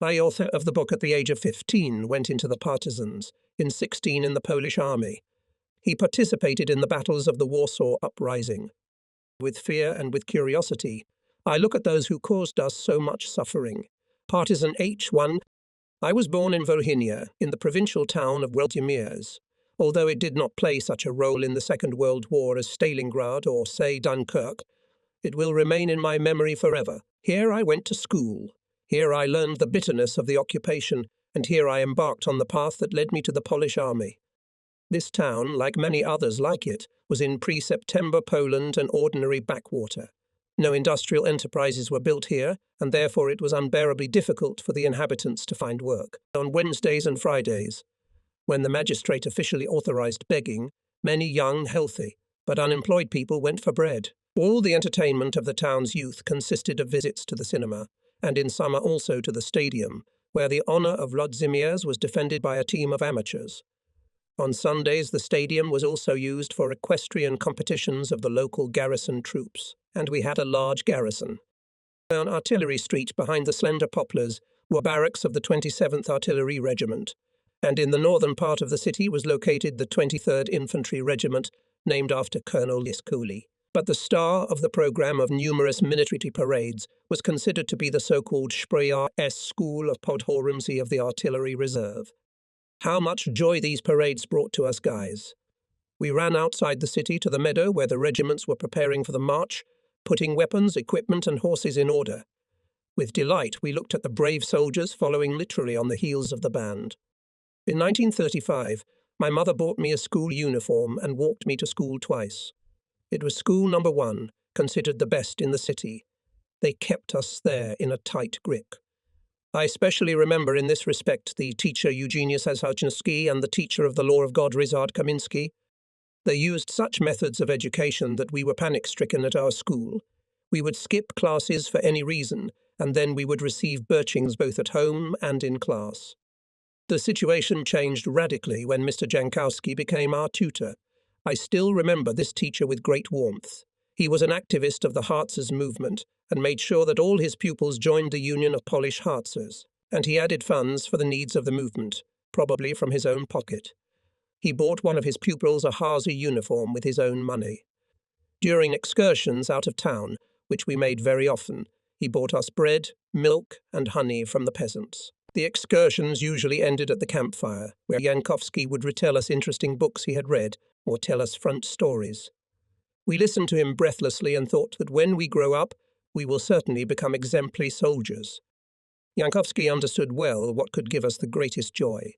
My author of the book at the age of 15 went into the Partisans, in 16 in the Polish army. He participated in the battles of the Warsaw Uprising. With fear and with curiosity, I look at those who caused us so much suffering. Partisan H1. I was born in Volinia, in the provincial town of Władimierz. Although it did not play such a role in the Second World War as Stalingrad or, say, Dunkirk, it will remain in my memory forever. Here I went to school. Here I learned the bitterness of the occupation, and here I embarked on the path that led me to the Polish army. This town, like many others like it, was in pre-September Poland an ordinary backwater. No industrial enterprises were built here, and therefore it was unbearably difficult for the inhabitants to find work. On Wednesdays and Fridays, when the magistrate officially authorized begging, many young, healthy, but unemployed people went for bread. All the entertainment of the town's youth consisted of visits to the cinema, and in summer also to the stadium, where the honour of Władimierz was defended by a team of amateurs. On Sundays the stadium was also used for equestrian competitions of the local garrison troops, and we had a large garrison. On Artillery Street, behind the slender poplars, were barracks of the 27th Artillery Regiment, and in the northern part of the city was located the 23rd Infantry Regiment, named after Colonel Liskuli. But the star of the programme of numerous military parades was considered to be the so-called Speyer S School of Podhorunzi of the Artillery Reserve. How much joy these parades brought to us guys! We ran outside the city to the meadow where the regiments were preparing for the march, putting weapons, equipment and horses in order. With delight we looked at the brave soldiers following literally on the heels of the band. In 1935, my mother bought me a school uniform and walked me to school twice. It was school number 1, considered the best in the city. They kept us there in a tight grip. I especially remember in this respect the teacher Eugeniusz Asarczynski and the teacher of the law of God Ryszard Kamiński. They used such methods of education that we were panic-stricken at our school. We would skip classes for any reason, and then we would receive birchings both at home and in class. The situation changed radically when Mr. Jankowski became our tutor. I still remember this teacher with great warmth. He was an activist of the Hartzers movement and made sure that all his pupils joined the Union of Polish Hartzers, and he added funds for the needs of the movement, probably from his own pocket. He bought one of his pupils a Harzer uniform with his own money. During excursions out of town, which we made very often, he bought us bread, milk and honey from the peasants. The excursions usually ended at the campfire, where Jankowski would retell us interesting books he had read or tell us front stories. We listened to him breathlessly and thought that when we grow up, we will certainly become exemplary soldiers. Jankowski understood well what could give us the greatest joy.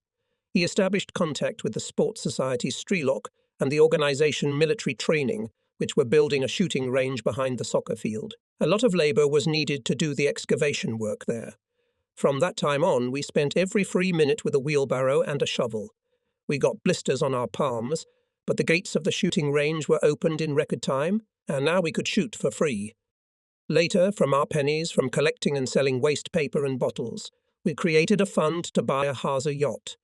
He established contact with the Sports Society Strelok and the organization Military Training, which were building a shooting range behind the soccer field. A lot of labour was needed to do the excavation work there. From that time on, we spent every free minute with a wheelbarrow and a shovel. We got blisters on our palms, but the gates of the shooting range were opened in record time, and now we could shoot for free. Later, from our pennies, from collecting and selling waste paper and bottles, we created a fund to buy a Harzer yacht.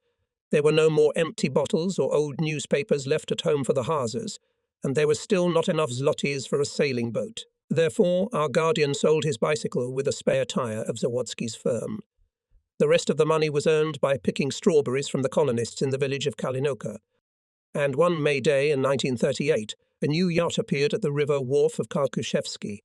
There were no more empty bottles or old newspapers left at home for the Harzers, and there was still not enough zlotys for a sailing boat. Therefore, our guardian sold his bicycle with a spare tyre of Zawodzki's firm. The rest of the money was earned by picking strawberries from the colonists in the village of Kalinoka. And one May day in 1938, a new yacht appeared at the river wharf of Karkuszewski.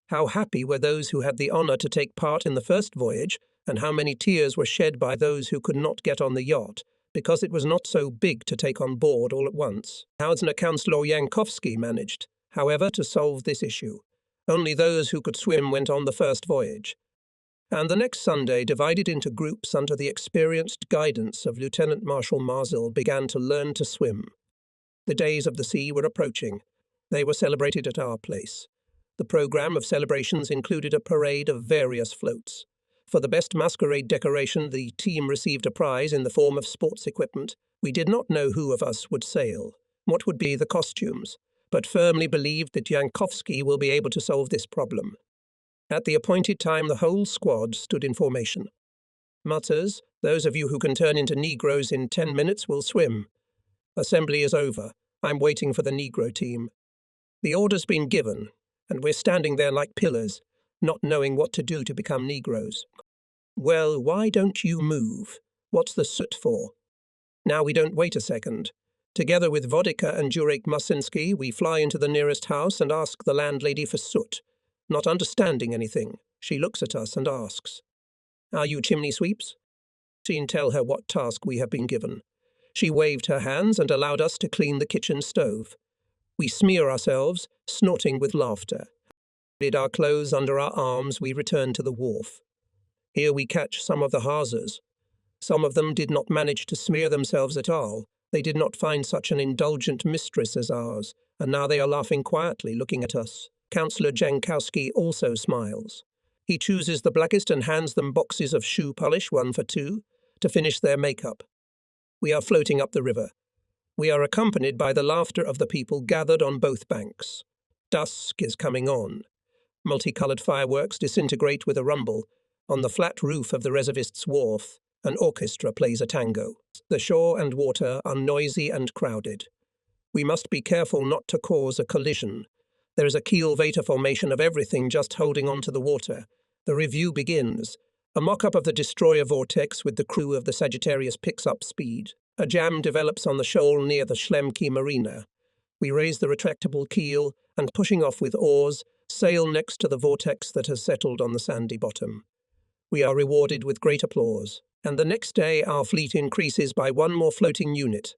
How happy were those who had the honour to take part in the first voyage, and how many tears were shed by those who could not get on the yacht, because it was not so big to take on board all at once. Councillor Jankowski managed, however, to solve this issue. Only those who could swim went on the first voyage. And the next Sunday, divided into groups under the experienced guidance of Lieutenant Marshal Marzil, began to learn to swim. The days of the sea were approaching. They were celebrated at our place. The programme of celebrations included a parade of various floats. For the best masquerade decoration, the team received a prize in the form of sports equipment. We did not know who of us would sail, what would be the costumes, but firmly believed that Jankowski will be able to solve this problem. At the appointed time, the whole squad stood in formation. Mutters, those of you who can turn into Negroes in 10 minutes will swim. Assembly is over. I'm waiting for the Negro team. The order's been given, and we're standing there like pillars, not knowing what to do to become Negroes. Well, why don't you move? What's the soot for? Now we don't wait a second. Together with Vodka and Jurek Musinski, we fly into the nearest house and ask the landlady for soot. Not understanding anything, she looks at us and asks, "Are you chimney sweeps?" Soon tell her what task we have been given. She waved her hands and allowed us to clean the kitchen stove. We smear ourselves, snorting with laughter. With our clothes under our arms, we return to the wharf. Here we catch some of the hawsers. Some of them did not manage to smear themselves at all. They did not find such an indulgent mistress as ours, and now they are laughing quietly, looking at us. Councillor Jankowski also smiles. He chooses the blackest and hands them boxes of shoe polish, 1 for 2, to finish their makeup. We are floating up the river. We are accompanied by the laughter of the people gathered on both banks. Dusk is coming on. Multicoloured fireworks disintegrate with a rumble. On the flat roof of the reservists' wharf, an orchestra plays a tango. The shore and water are noisy and crowded. We must be careful not to cause a collision. There is a keel-vata formation of everything just holding on to the water. The review begins. A mock-up of the destroyer vortex with the crew of the Sagittarius picks up speed. A jam develops on the shoal near the Schlemke marina. We raise the retractable keel and, pushing off with oars, sail next to the vortex that has settled on the sandy bottom. We are rewarded with great applause, and the next day our fleet increases by 1 more floating unit.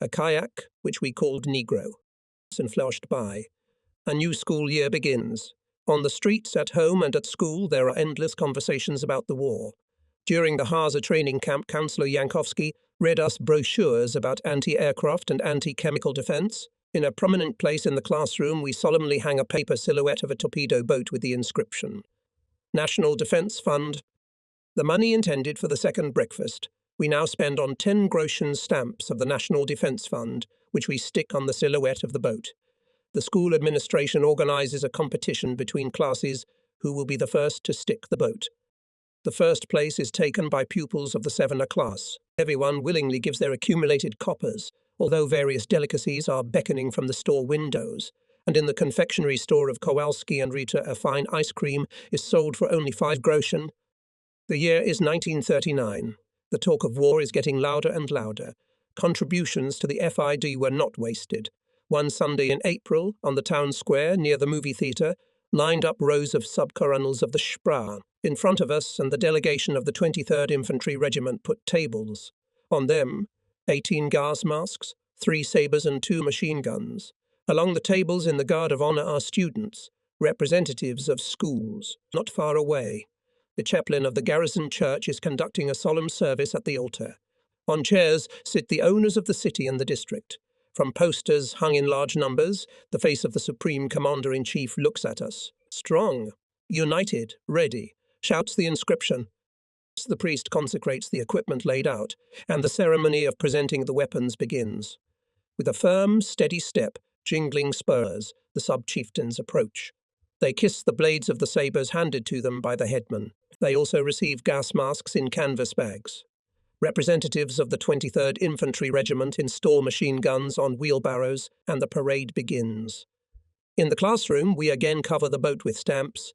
A kayak, which we called Negro, and flashed by. A new school year begins. On the streets, at home and at school, there are endless conversations about the war. During the Haaser training camp, Councillor Jankowski read us brochures about anti-aircraft and anti-chemical defence. In a prominent place in the classroom, we solemnly hang a paper silhouette of a torpedo boat with the inscription, National Defence Fund. The money intended for the second breakfast, we now spend on 10 groschen stamps of the National Defence Fund, which we stick on the silhouette of the boat. The school administration organises a competition between classes who will be the first to stick the boat. The first place is taken by pupils of the 7er class. Everyone willingly gives their accumulated coppers, although various delicacies are beckoning from the store windows, and in the confectionery store of Kowalski and Rita a fine ice cream is sold for only 5 groschen. The year is 1939. The talk of war is getting louder and louder. Contributions to the FID were not wasted. One Sunday in April, on the town square near the movie theatre, lined up rows of sub-coronels of the Sprach. In front of us and the delegation of the 23rd Infantry Regiment put tables. On them, 18 gas masks, 3 sabres and 2 machine guns. Along the tables in the Guard of Honour are students, representatives of schools. Not far away, the chaplain of the garrison church is conducting a solemn service at the altar. On chairs sit the owners of the city and the district. From posters hung in large numbers, the face of the Supreme Commander-in-Chief looks at us. Strong, united, ready, shouts the inscription. The priest consecrates the equipment laid out, and the ceremony of presenting the weapons begins. With a firm, steady step, jingling spurs, the sub-chieftains approach. They kiss the blades of the sabres handed to them by the headman. They also receive gas masks in canvas bags. Representatives of the 23rd Infantry Regiment install machine guns on wheelbarrows, and the parade begins. In the classroom, we again cover the boat with stamps.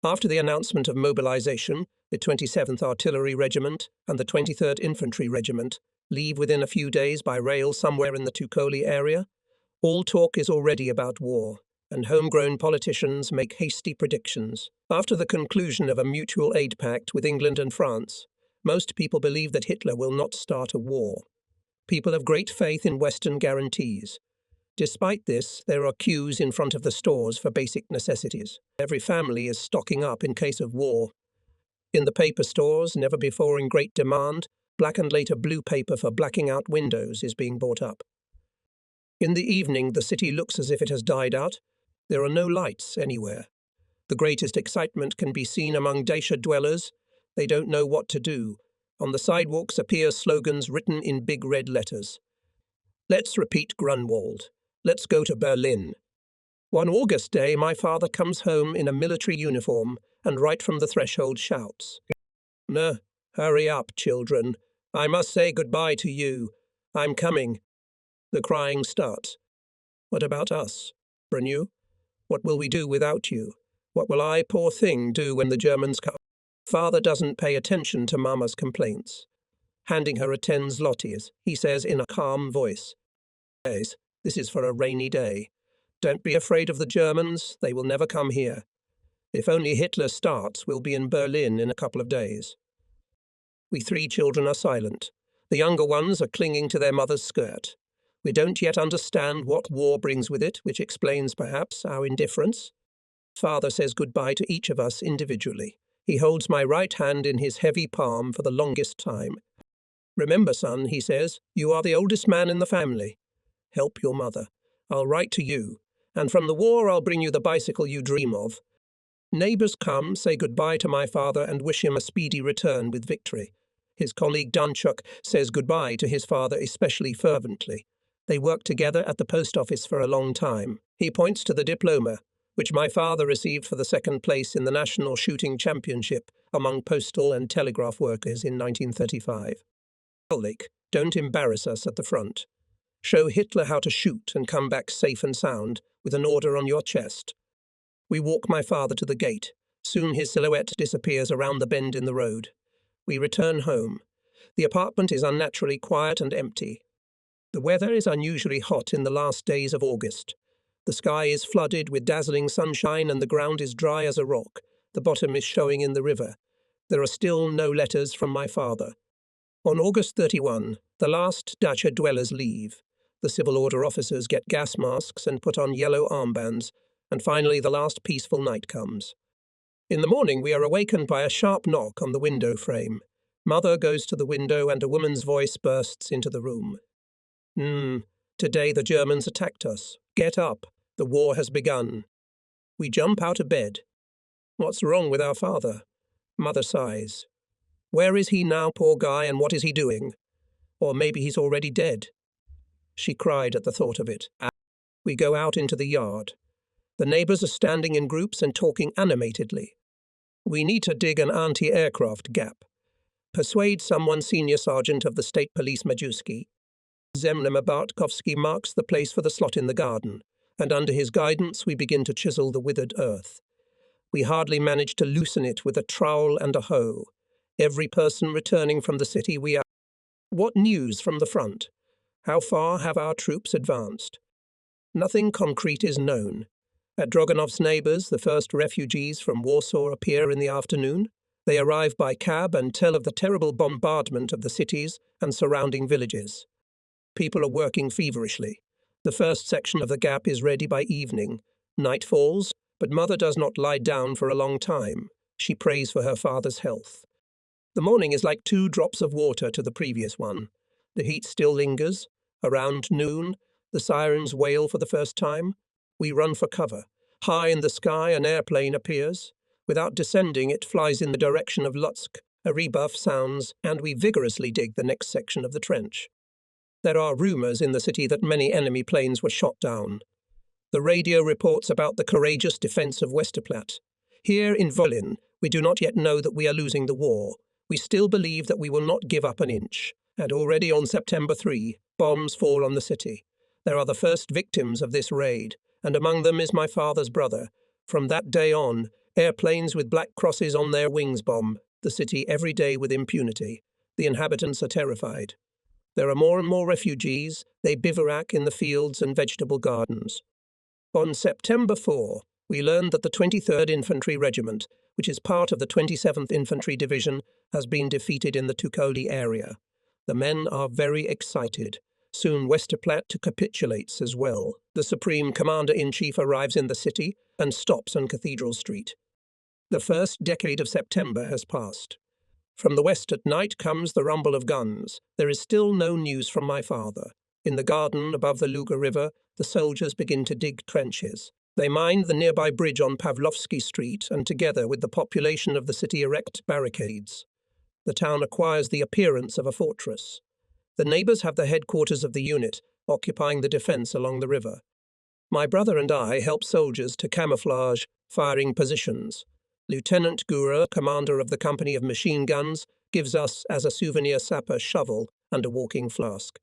After the announcement of mobilization, the 27th Artillery Regiment and the 23rd Infantry Regiment leave within a few days by rail somewhere in the Tukoli area. All talk is already about war, and homegrown politicians make hasty predictions. After the conclusion of a mutual aid pact with England and France, most people believe that Hitler will not start a war. People have great faith in Western guarantees. Despite this, there are queues in front of the stores for basic necessities. Every family is stocking up in case of war. In the paper stores, never before in great demand, black and later blue paper for blacking out windows is being bought up. In the evening, the city looks as if it has died out. There are no lights anywhere. The greatest excitement can be seen among Dacia dwellers. They don't know what to do. On the sidewalks appear slogans written in big red letters. Let's repeat Grunwald. Let's go to Berlin. One August day, my father comes home in a military uniform and right from the threshold shouts, "No, hurry up, children. I must say goodbye to you. I'm coming." The crying starts. What about us? Renew? What will we do without you? What will I, poor thing, do when the Germans come? Father doesn't pay attention to Mama's complaints. Handing her a 10 zlotys, he says in a calm voice, "Guys, this is for a rainy day. Don't be afraid of the Germans, they will never come here. If only Hitler starts, we'll be in Berlin in a couple of days." We 3 children are silent. The younger ones are clinging to their mother's skirt. We don't yet understand what war brings with it, which explains, perhaps, our indifference. Father says goodbye to each of us individually. He holds my right hand in his heavy palm for the longest time. "Remember, son," he says, "you are the oldest man in the family. Help your mother. I'll write to you. And from the war I'll bring you the bicycle you dream of." Neighbours come, say goodbye to my father and wish him a speedy return with victory. His colleague Danchuk says goodbye to his father especially fervently. They worked together at the post office for a long time. He points to the diploma, which my father received for the 2nd place in the National Shooting Championship among postal and telegraph workers in 1935. "Colleague, don't embarrass us at the front. Show Hitler how to shoot and come back safe and sound, with an order on your chest." We walk my father to the gate. Soon his silhouette disappears around the bend in the road. We return home. The apartment is unnaturally quiet and empty. The weather is unusually hot in the last days of August. The sky is flooded with dazzling sunshine and the ground is dry as a rock. The bottom is showing in the river. There are still no letters from my father. On August 31, the last dacha dwellers leave. The civil order officers get gas masks and put on yellow armbands, and finally the last peaceful night comes. In the morning we are awakened by a sharp knock on the window frame. Mother goes to the window and a woman's voice bursts into the room. Today the Germans attacked us. Get up. The war has begun." We jump out of bed. "What's wrong with our father?" Mother sighs. "Where is he now, poor guy, and what is he doing? Or maybe he's already dead." She cried at the thought of it. We go out into the yard. The neighbours are standing in groups and talking animatedly. "We need to dig an anti-aircraft gap. Persuade someone senior sergeant of the state police Majewski. Zemlema Bartkovsky marks the place for the slot in the garden, and under his guidance we begin to chisel the withered earth. We hardly manage to loosen it with a trowel and a hoe. Every person returning from the city we ask, "What news from the front? How far have our troops advanced?" Nothing concrete is known. At Drogonov's neighbours, the first refugees from Warsaw appear in the afternoon. They arrive by cab and tell of the terrible bombardment of the cities and surrounding villages. People are working feverishly. The first section of the gap is ready by evening. Night falls, but Mother does not lie down for a long time. She prays for her father's health. The morning is like 2 drops of water to the previous one. The heat still lingers. Around noon, the sirens wail for the first time. We run for cover. High in the sky, an airplane appears. Without descending, it flies in the direction of Lutsk. A rebuff sounds, and we vigorously dig the next section of the trench. There are rumours in the city that many enemy planes were shot down. The radio reports about the courageous defence of Westerplatte. Here in Volin, we do not yet know that we are losing the war. We still believe that we will not give up an inch. And already on September 3, bombs fall on the city. There are the first victims of this raid, and among them is my father's brother. From that day on, airplanes with black crosses on their wings bomb the city every day with impunity. The inhabitants are terrified. There are more and more refugees. They bivouac in the fields and vegetable gardens. On September 4, we learned that the 23rd Infantry Regiment, which is part of the 27th Infantry Division, has been defeated in the Tukoli area. The men are very excited. Soon Westerplatte capitulates as well. The Supreme Commander-in-Chief arrives in the city and stops on Cathedral Street. The first decade of September has passed. From the west at night comes the rumble of guns. There is still no news from my father. In the garden above the Luga River, the soldiers begin to dig trenches. They mine the nearby bridge on Pavlovsky Street and together with the population of the city erect barricades. The town acquires the appearance of a fortress. The neighbours have the headquarters of the unit, occupying the defence along the river. My brother and I help soldiers to camouflage firing positions. Lieutenant Gura, commander of the company of machine guns, gives us as a souvenir sapper shovel and a walking flask.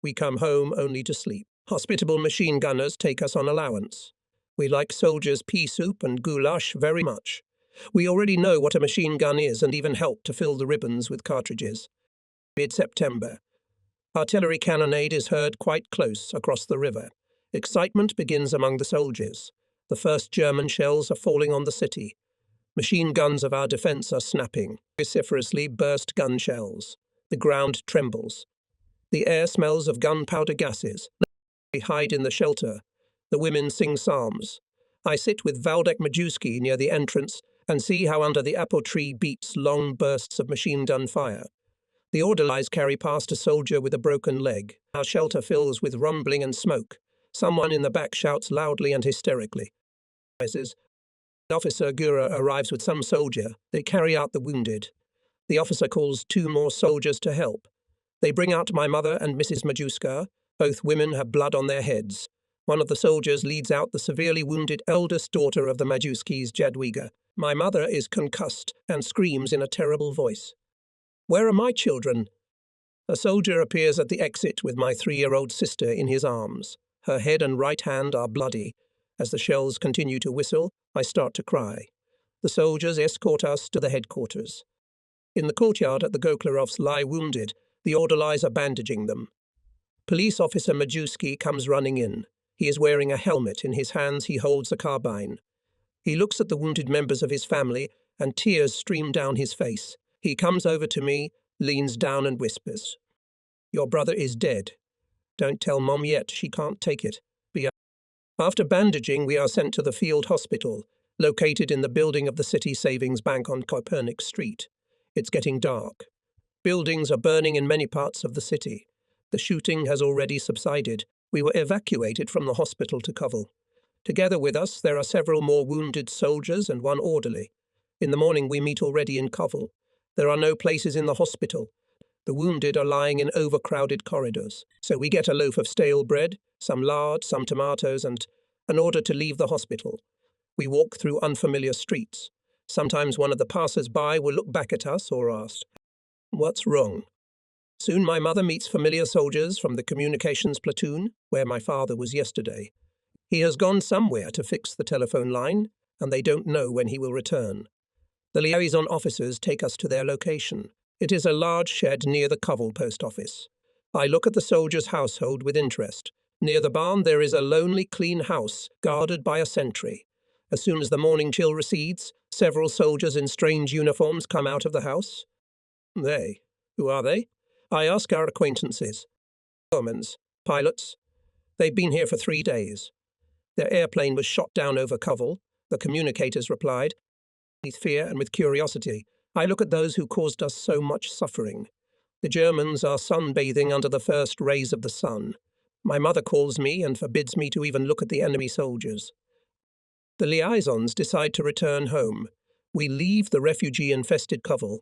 We come home only to sleep. Hospitable machine gunners take us on allowance. We like soldiers' pea soup and goulash very much. We already know what a machine gun is and even help to fill the ribbons with cartridges. Mid-September. Artillery cannonade is heard quite close across the river. Excitement begins among the soldiers. The first German shells are falling on the city. Machine guns of our defence are snapping. Vociferously burst gun shells. The ground trembles. The air smells of gunpowder gases. We hide in the shelter. The women sing psalms. I sit with Waldek Majewski near the entrance and see how under the apple tree beats long bursts of machine gun fire. The orderlies carry past a soldier with a broken leg. Our shelter fills with rumbling and smoke. Someone in the back shouts loudly and hysterically. Officer Gura arrives with some soldier. They carry out the wounded. The officer calls 2 more soldiers to help. They bring out my mother and Mrs. Majewska. Both women have blood on their heads. One of the soldiers leads out the severely wounded eldest daughter of the Majewskis, Jadwiga. My mother is concussed and screams in a terrible voice. "Where are my children?" A soldier appears at the exit with my 3-year-old sister in his arms. Her head and right hand are bloody. As the shells continue to whistle, I start to cry. The soldiers escort us to the headquarters. In the courtyard at the Goklerovs lie wounded. The orderlies are bandaging them. Police officer Majewski comes running in. He is wearing a helmet. In his hands he holds a carbine. He looks at the wounded members of his family, and tears stream down his face. He comes over to me, leans down and whispers, "Your brother is dead. Don't tell Mom yet, she can't take it." After bandaging, we are sent to the field hospital, located in the building of the City Savings Bank on Kopernik Street. It's getting dark. Buildings are burning in many parts of the city. The shooting has already subsided. We were evacuated from the hospital to Kovel. Together with us, there are several more wounded soldiers and 1 orderly. In the morning, we meet already in Kovel. There are no places in the hospital. The wounded are lying in overcrowded corridors. So we get a loaf of stale bread, some lard, some tomatoes, and an order to leave the hospital. We walk through unfamiliar streets. Sometimes one of the passers-by will look back at us or ask, "What's wrong?" Soon my mother meets familiar soldiers from the communications platoon, where my father was yesterday. He has gone somewhere to fix the telephone line, and they don't know when he will return. The liaison officers take us to their location. It is a large shed near the Kovel post office. I look at the soldiers' household with interest. Near the barn there is a lonely, clean house, guarded by a sentry. As soon as the morning chill recedes, several soldiers in strange uniforms come out of the house. They? Who are they? I ask our acquaintances. Omens, pilots. They've been here for 3 days. Their airplane was shot down over Kovel, the communicators replied. With fear and with curiosity, I look at those who caused us so much suffering. The Germans are sunbathing under the first rays of the sun. My mother calls me and forbids me to even look at the enemy soldiers. The liaisons decide to return home. We leave the refugee-infested Kovel.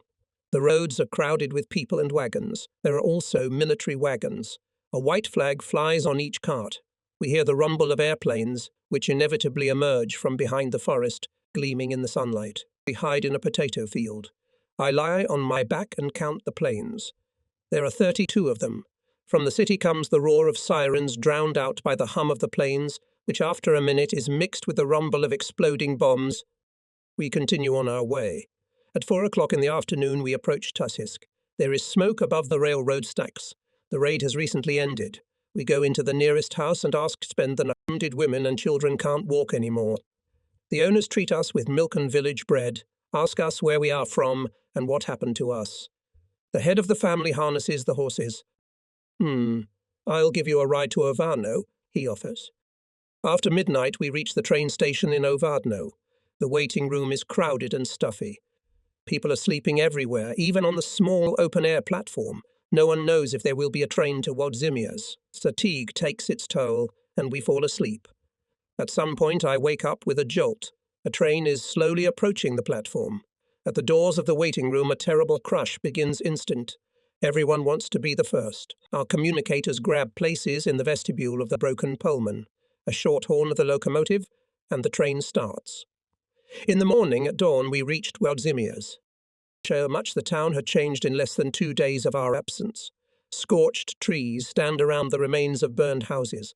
The roads are crowded with people and wagons. There are also military wagons. A white flag flies on each cart. We hear the rumble of airplanes, which inevitably emerge from behind the forest, gleaming in the sunlight. We hide in a potato field. I lie on my back and count the planes. There are 32 of them. From the city comes the roar of sirens, drowned out by the hum of the planes, which after a minute is mixed with the rumble of exploding bombs. We continue on our way. At 4 o'clock in the afternoon, we approach Tussisk. There is smoke above the railroad stacks. The raid has recently ended. We go into the nearest house and ask to spend the night. Wounded women and children can't walk anymore. The owners treat us with milk and village bread, ask us where we are from and what happened to us. The head of the family harnesses the horses. I'll give you a ride to Ovadno, he offers. After midnight, we reach the train station in Ovadno. The waiting room is crowded and stuffy. People are sleeping everywhere, even on the small open-air platform. No one knows if there will be a train to Włodzimierz. Fatigue takes its toll, and we fall asleep. At some point, I wake up with a jolt. A train is slowly approaching the platform. At the doors of the waiting room, a terrible crush begins instant. Everyone wants to be the first. Our communicators grab places in the vestibule of the broken Pullman, a short horn of the locomotive, and the train starts. In the morning, at dawn, we reached Włodzimierz. How much the town had changed in less than 2 days of our absence. Scorched trees stand around the remains of burned houses.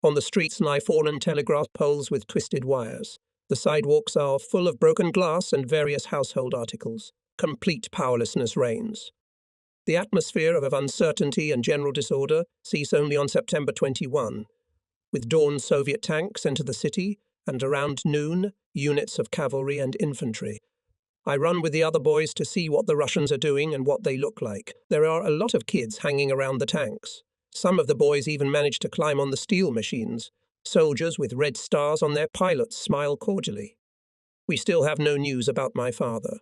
On the streets lie fallen telegraph poles with twisted wires. The sidewalks are full of broken glass and various household articles. Complete powerlessness reigns. The atmosphere of uncertainty and general disorder cease only on September 21. With dawn, Soviet tanks enter the city, and around noon, units of cavalry and infantry. I run with the other boys to see what the Russians are doing and what they look like. There are a lot of kids hanging around the tanks. Some of the boys even manage to climb on the steel machines. Soldiers with red stars on their pilots smile cordially. We still have no news about my father.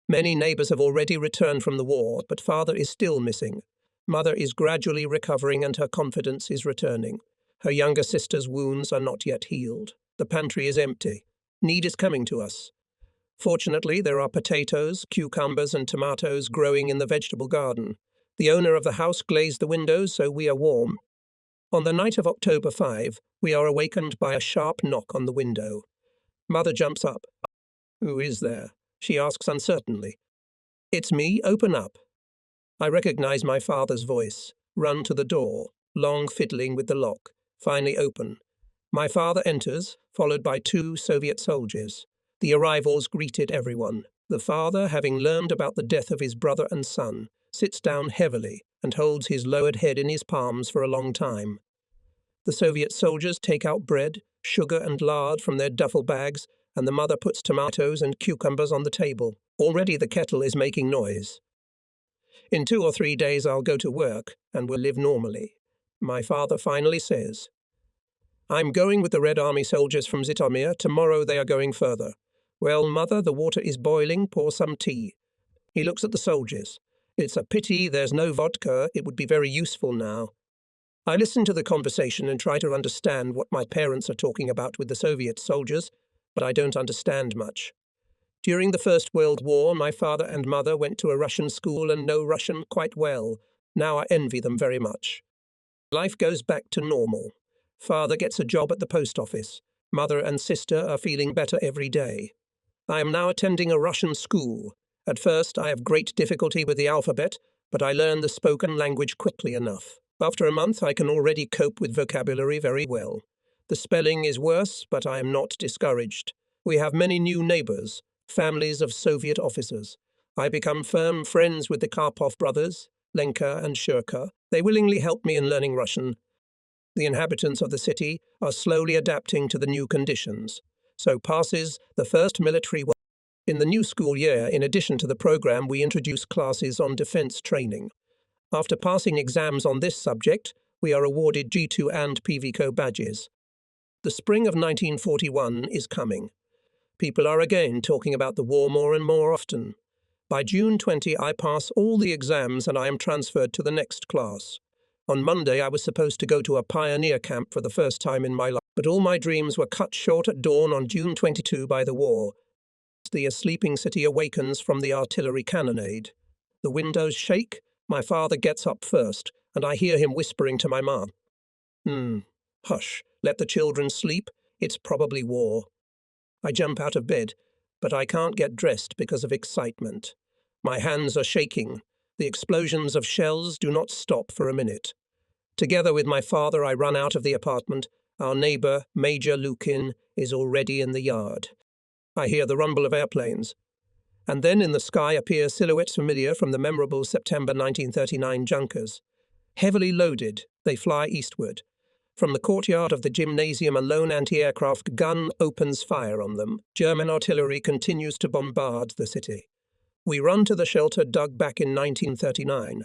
Many neighbors have already returned from the war, but father is still missing. Mother is gradually recovering and her confidence is returning. Her younger sister's wounds are not yet healed. The pantry is empty. Need is coming to us. Fortunately, there are potatoes, cucumbers, and tomatoes growing in the vegetable garden. The owner of the house glazed the windows, so we are warm. On the night of October 5, we are awakened by a sharp knock on the window. Mother jumps up. "Who is there?" she asks uncertainly. "It's me, open up." I recognize my father's voice, run to the door, long fiddling with the lock, finally open. My father enters, followed by 2 Soviet soldiers. The arrivals greeted everyone. The father, having learned about the death of his brother and son, sits down heavily and holds his lowered head in his palms for a long time. The Soviet soldiers take out bread, sugar and lard from their duffel bags, and the mother puts tomatoes and cucumbers on the table. Already the kettle is making noise. In 2 or 3 days I'll go to work and will live normally. My father finally says, "I'm going with the Red Army soldiers from Zhytomyr. Tomorrow they are going further." "Well, mother, the water is boiling. Pour some tea." He looks at the soldiers. "It's a pity there's no vodka. It would be very useful now." I listen to the conversation and try to understand what my parents are talking about with the Soviet soldiers, but I don't understand much. During the First World War, my father and mother went to a Russian school and know Russian quite well. Now I envy them very much. Life goes back to normal. Father gets a job at the post office. Mother and sister are feeling better every day. I am now attending a Russian school. At first, I have great difficulty with the alphabet, but I learn the spoken language quickly enough. After a month, I can already cope with vocabulary very well. The spelling is worse, but I am not discouraged. We have many new neighbors, families of Soviet officers. I become firm friends with the Karpov brothers, Lenka and Shurka. They willingly help me in learning Russian. The inhabitants of the city are slowly adapting to the new conditions. So passes the first military war. In the new school year, in addition to the program, we introduce classes on defense training. After passing exams on this subject, we are awarded G2 and PVCO badges. The spring of 1941 is coming. People are again talking about the war more and more often. By June 20, I pass all the exams and I am transferred to the next class. On Monday, I was supposed to go to a pioneer camp for the first time in my life, but all my dreams were cut short at dawn on June 22 by the war. The sleeping city awakens from the artillery cannonade. The windows shake, my father gets up first, and I hear him whispering to my mom. Hush, let the children sleep, it's probably war." I jump out of bed, but I can't get dressed because of excitement. My hands are shaking. The explosions of shells do not stop for a minute. Together with my father, I run out of the apartment. Our neighbor, Major Lukin, is already in the yard. I hear the rumble of airplanes. And then in the sky appear silhouettes familiar from the memorable September 1939 Junkers. Heavily loaded, they fly eastward. From the courtyard of the gymnasium, a lone anti-aircraft gun opens fire on them. German artillery continues to bombard the city. We run to the shelter dug back in 1939.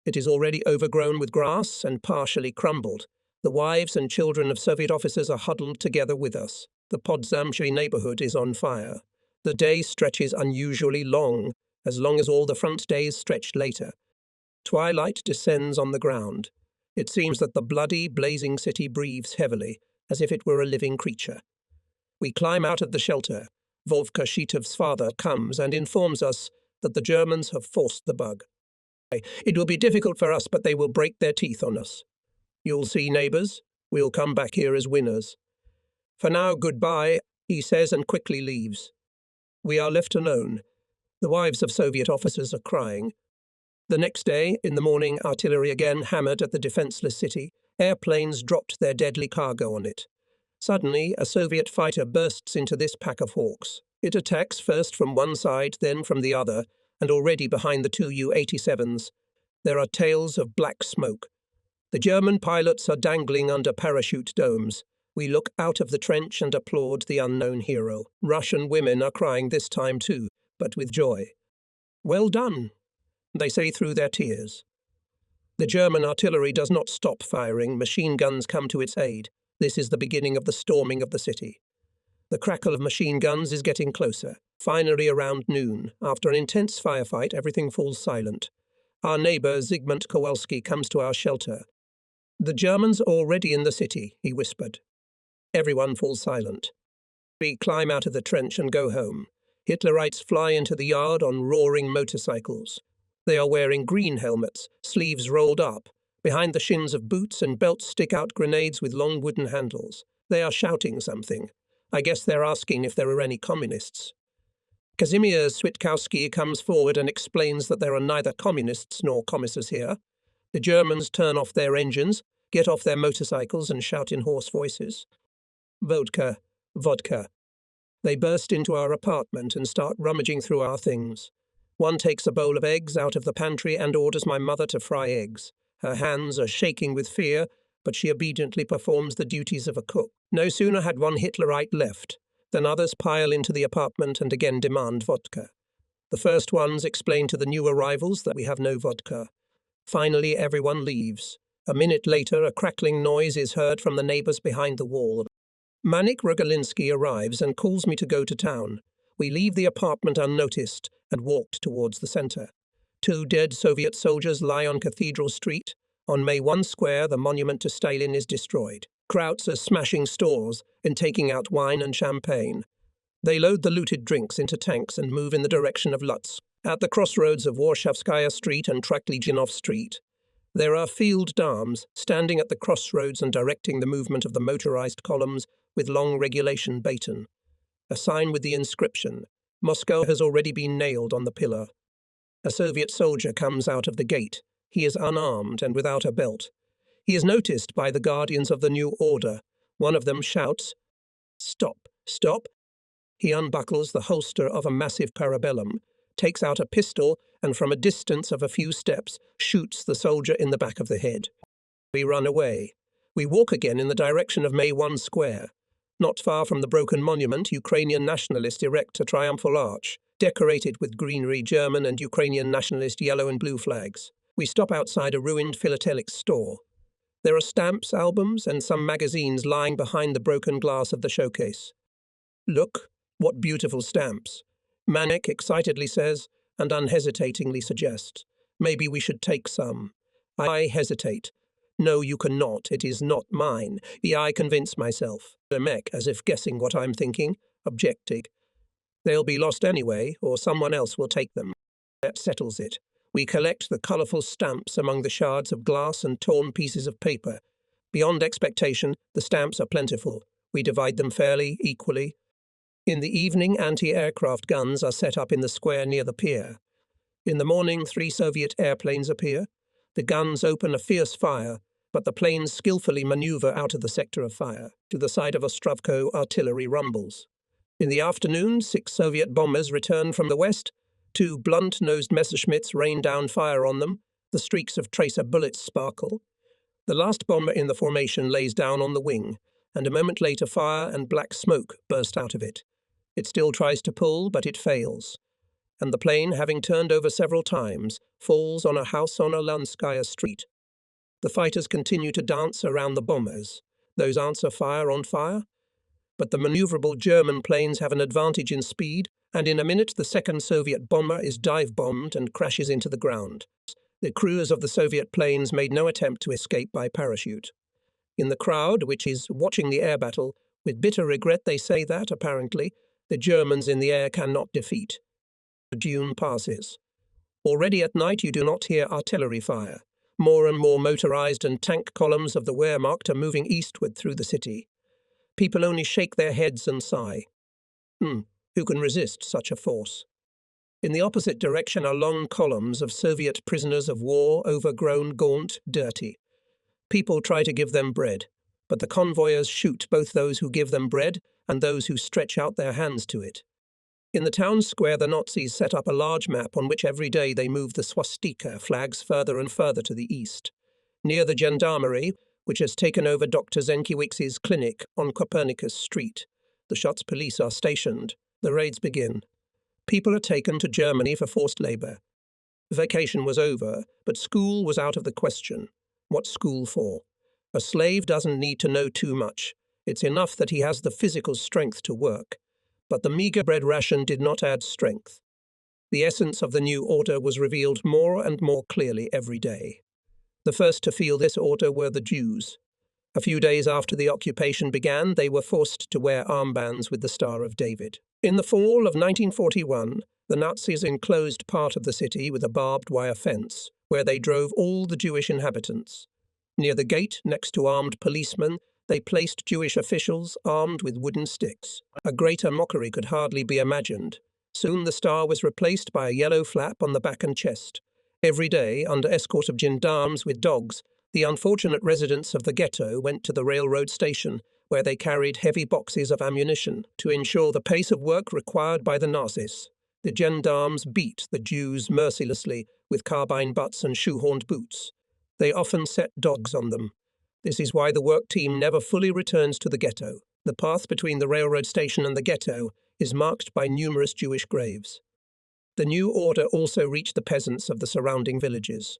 It is already overgrown with grass and partially crumbled. The wives and children of Soviet officers are huddled together with us. The Podzamsky neighborhood is on fire. The day stretches unusually long as all the front days stretched later. Twilight descends on the ground. It seems that the bloody, blazing city breathes heavily, as if it were a living creature. We climb out of the shelter. Vovka Shitov's father comes and informs us that the Germans have forced the bug. "It will be difficult for us, but they will break their teeth on us. You'll see, neighbors. We'll come back here as winners. For now, goodbye," he says and quickly leaves. We are left alone. The wives of Soviet officers are crying. The next day, in the morning, artillery again hammered at the defenseless city. Airplanes dropped their deadly cargo on it. Suddenly, a Soviet fighter bursts into this pack of hawks. It attacks first from one side, then from the other, and already behind the two U-87s, there are tails of black smoke. The German pilots are dangling under parachute domes. We look out of the trench and applaud the unknown hero. Russian women are crying this time too, but with joy. "Well done," they say through their tears. The German artillery does not stop firing. Machine guns come to its aid. This is the beginning of the storming of the city. The crackle of machine guns is getting closer. Finally, around noon, after an intense firefight, everything falls silent. Our neighbour, Zygmunt Kowalski, comes to our shelter. "The Germans are already in the city," he whispered. Everyone falls silent. We climb out of the trench and go home. Hitlerites fly into the yard on roaring motorcycles. They are wearing green helmets, sleeves rolled up. Behind the shins of boots and belts stick out grenades with long wooden handles. They are shouting something. I guess they're asking if there are any communists. Kazimierz Switkowski comes forward and explains that there are neither communists nor commissars here. The Germans turn off their engines, get off their motorcycles and shout in hoarse voices. "Vodka, vodka." They burst into our apartment and start rummaging through our things. One takes a bowl of eggs out of the pantry and orders my mother to fry eggs. Her hands are shaking with fear, but she obediently performs the duties of a cook. No sooner had one Hitlerite left than others pile into the apartment and again demand vodka. The first ones explain to the new arrivals that we have no vodka. Finally, everyone leaves. A minute later, a crackling noise is heard from the neighbours behind the wall. Manik Rogolinsky arrives and calls me to go to town. We leave the apartment unnoticed and walked towards the centre. 2 dead Soviet soldiers lie on Cathedral Street. On May 1 Square, the monument to Stalin is destroyed. Krauts are smashing stores and taking out wine and champagne. They load the looted drinks into tanks and move in the direction of Lutsk. At the crossroads of Warshawskaya Street and Trakliginov Street, there are field dames standing at the crossroads and directing the movement of the motorized columns with long regulation baton. A sign with the inscription, "Moscow has already been nailed," on the pillar. A Soviet soldier comes out of the gate. He is unarmed and without a belt. He is noticed by the guardians of the new order. One of them shouts, "Stop, stop." He unbuckles the holster of a massive parabellum, takes out a pistol, and from a distance of a few steps shoots the soldier in the back of the head. We run away. We walk again in the direction of May 1 Square. Not far from the broken monument, Ukrainian nationalists erect a triumphal arch, decorated with greenery, German and Ukrainian nationalist yellow and blue flags. We stop outside a ruined philatelic store. There are stamps, albums, and some magazines lying behind the broken glass of the showcase. "Look, what beautiful stamps," Manik excitedly says, and unhesitatingly suggests, "Maybe we should take some." I hesitate. "No, you cannot. It is not mine." I convince myself. Mek, as if guessing what I'm thinking, objecting. "They'll be lost anyway, or someone else will take them." That settles it. We collect the colourful stamps among the shards of glass and torn pieces of paper. Beyond expectation, the stamps are plentiful. We divide them fairly, equally. In the evening, anti-aircraft guns are set up in the square near the pier. In the morning, 3 Soviet airplanes appear. The guns open a fierce fire, but the planes skillfully maneuver out of the sector of fire. To the side of Ostrovko, artillery rumbles. In the afternoon, 6 Soviet bombers return from the west. 2 blunt-nosed Messerschmitts rain down fire on them. The streaks of tracer bullets sparkle. The last bomber in the formation lays down on the wing, and a moment later fire and black smoke burst out of it. It still tries to pull, but it fails. And the plane, having turned over several times, falls on a house on Olanskaya Street. The fighters continue to dance around the bombers. Those answer fire on fire. But the maneuverable German planes have an advantage in speed, and in a minute the second Soviet bomber is dive-bombed and crashes into the ground. The crews of the Soviet planes made no attempt to escape by parachute. In the crowd, which is watching the air battle, with bitter regret they say that, apparently, the Germans in the air cannot defeat. June passes. Already at night you do not hear artillery fire. More and more motorized and tank columns of the Wehrmacht are moving eastward through the city. People only shake their heads and sigh. Who can resist such a force? In the opposite direction are long columns of Soviet prisoners of war, overgrown, gaunt, dirty. People try to give them bread. but the convoyers shoot both those who give them bread and those who stretch out their hands to it. In the town square, the Nazis set up a large map on which every day they move the swastika flags further and further to the east. Near the gendarmerie, which has taken over Dr. Zenkiewicz's clinic on Copernicus Street, the Schutzpolice are stationed. The raids begin. People are taken to Germany for forced labor. Vacation was over, but school was out of the question. What school for? A slave doesn't need to know too much. It's enough that he has the physical strength to work. But the meager bread ration did not add strength. The essence of the new order was revealed more and more clearly every day. The first to feel this order were the Jews. A few days after the occupation began, they were forced to wear armbands with the Star of David. In the fall of 1941, the Nazis enclosed part of the city with a barbed wire fence, where they drove all the Jewish inhabitants. Near the gate, next to armed policemen, they placed Jewish officials armed with wooden sticks. A greater mockery could hardly be imagined. Soon the star was replaced by a yellow flap on the back and chest. Every day, under escort of gendarmes with dogs, the unfortunate residents of the ghetto went to the railroad station, where they carried heavy boxes of ammunition to ensure the pace of work required by the Nazis. The gendarmes beat the Jews mercilessly with carbine butts and shoehorned boots. They often set dogs on them. This is why the work team never fully returns to the ghetto. The path between the railroad station and the ghetto is marked by numerous Jewish graves. The new order also reached the peasants of the surrounding villages.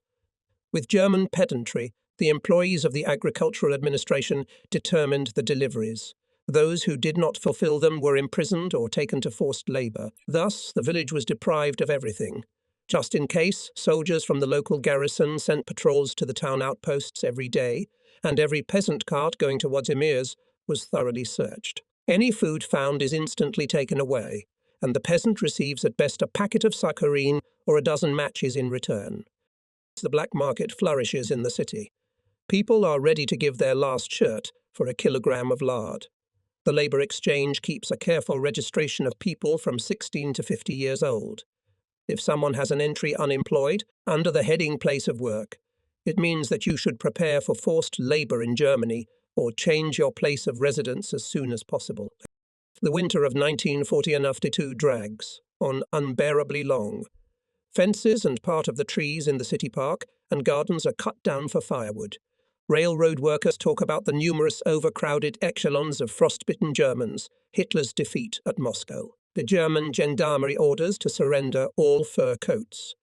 With German pedantry, the employees of the agricultural administration determined the deliveries. Those who did not fulfill them were imprisoned or taken to forced labor. Thus, the village was deprived of everything. Just in case, soldiers from the local garrison sent patrols to the town outposts every day, and every peasant cart going to Wadzimierz was thoroughly searched. Any food found is instantly taken away, and the peasant receives at best a packet of saccharin or a dozen matches in return. The black market flourishes in the city. People are ready to give their last shirt for a kilogram of lard. The labor exchange keeps a careful registration of people from 16 to 50 years old. If someone has an entry unemployed under the heading place of work, it means that you should prepare for forced labor in Germany or change your place of residence as soon as possible. The winter of 1940-52 drags on unbearably long. Fences and part of the trees in the city park and gardens are cut down for firewood. Railroad workers talk about the numerous overcrowded echelons of frostbitten Germans, Hitler's defeat at Moscow. The German gendarmerie orders to surrender all fur coats.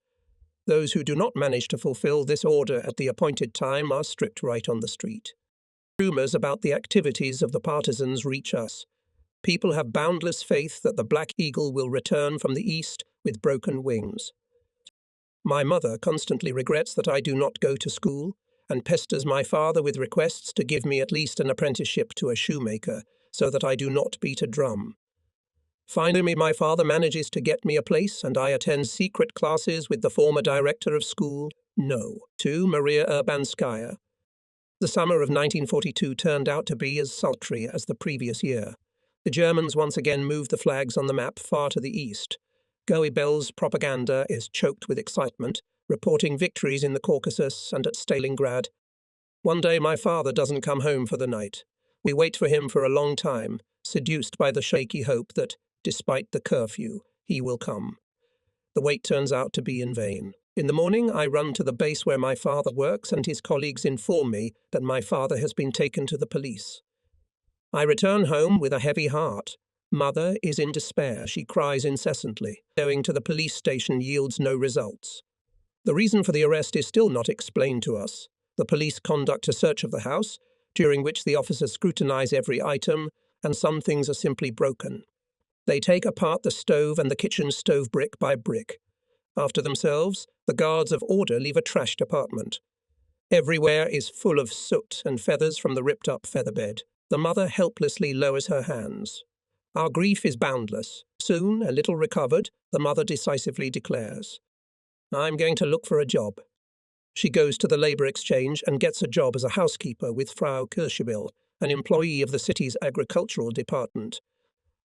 Those who do not manage to fulfill this order at the appointed time are stripped right on the street. Rumors about the activities of the partisans reach us. People have boundless faith that the Black Eagle will return from the east with broken wings. My mother constantly regrets that I do not go to school and pesters my father with requests to give me at least an apprenticeship to a shoemaker so that I do not beat a drum. Finally, my father manages to get me a place and I attend secret classes with the former director of school, to Maria Urbanskaya. The summer of 1942 turned out to be as sultry as the previous year. The Germans once again moved the flags on the map far to the east. Goebbels' propaganda is choked with excitement, reporting victories in the Caucasus and at Stalingrad. One day my father doesn't come home for the night. We wait for him for a long time, seduced by the shaky hope that, despite the curfew, he will come. The wait turns out to be in vain. In the morning, I run to the base where my father works, and his colleagues inform me that my father has been taken to the police. I return home with a heavy heart. Mother is in despair. She cries incessantly. Going to the police station yields no results. The reason for the arrest is still not explained to us. The police conduct a search of the house, during which the officers scrutinize every item, and some things are simply broken. They take apart the stove and the kitchen stove brick by brick. After themselves, the guards of order leave a trashed apartment. Everywhere is full of soot and feathers from the ripped-up feather bed. The mother helplessly lowers her hands. Our grief is boundless. Soon, a little recovered, the mother decisively declares, "I'm going to look for a job." She goes to the labor exchange and gets a job as a housekeeper with Frau Kirschbill, an employee of the city's agricultural department.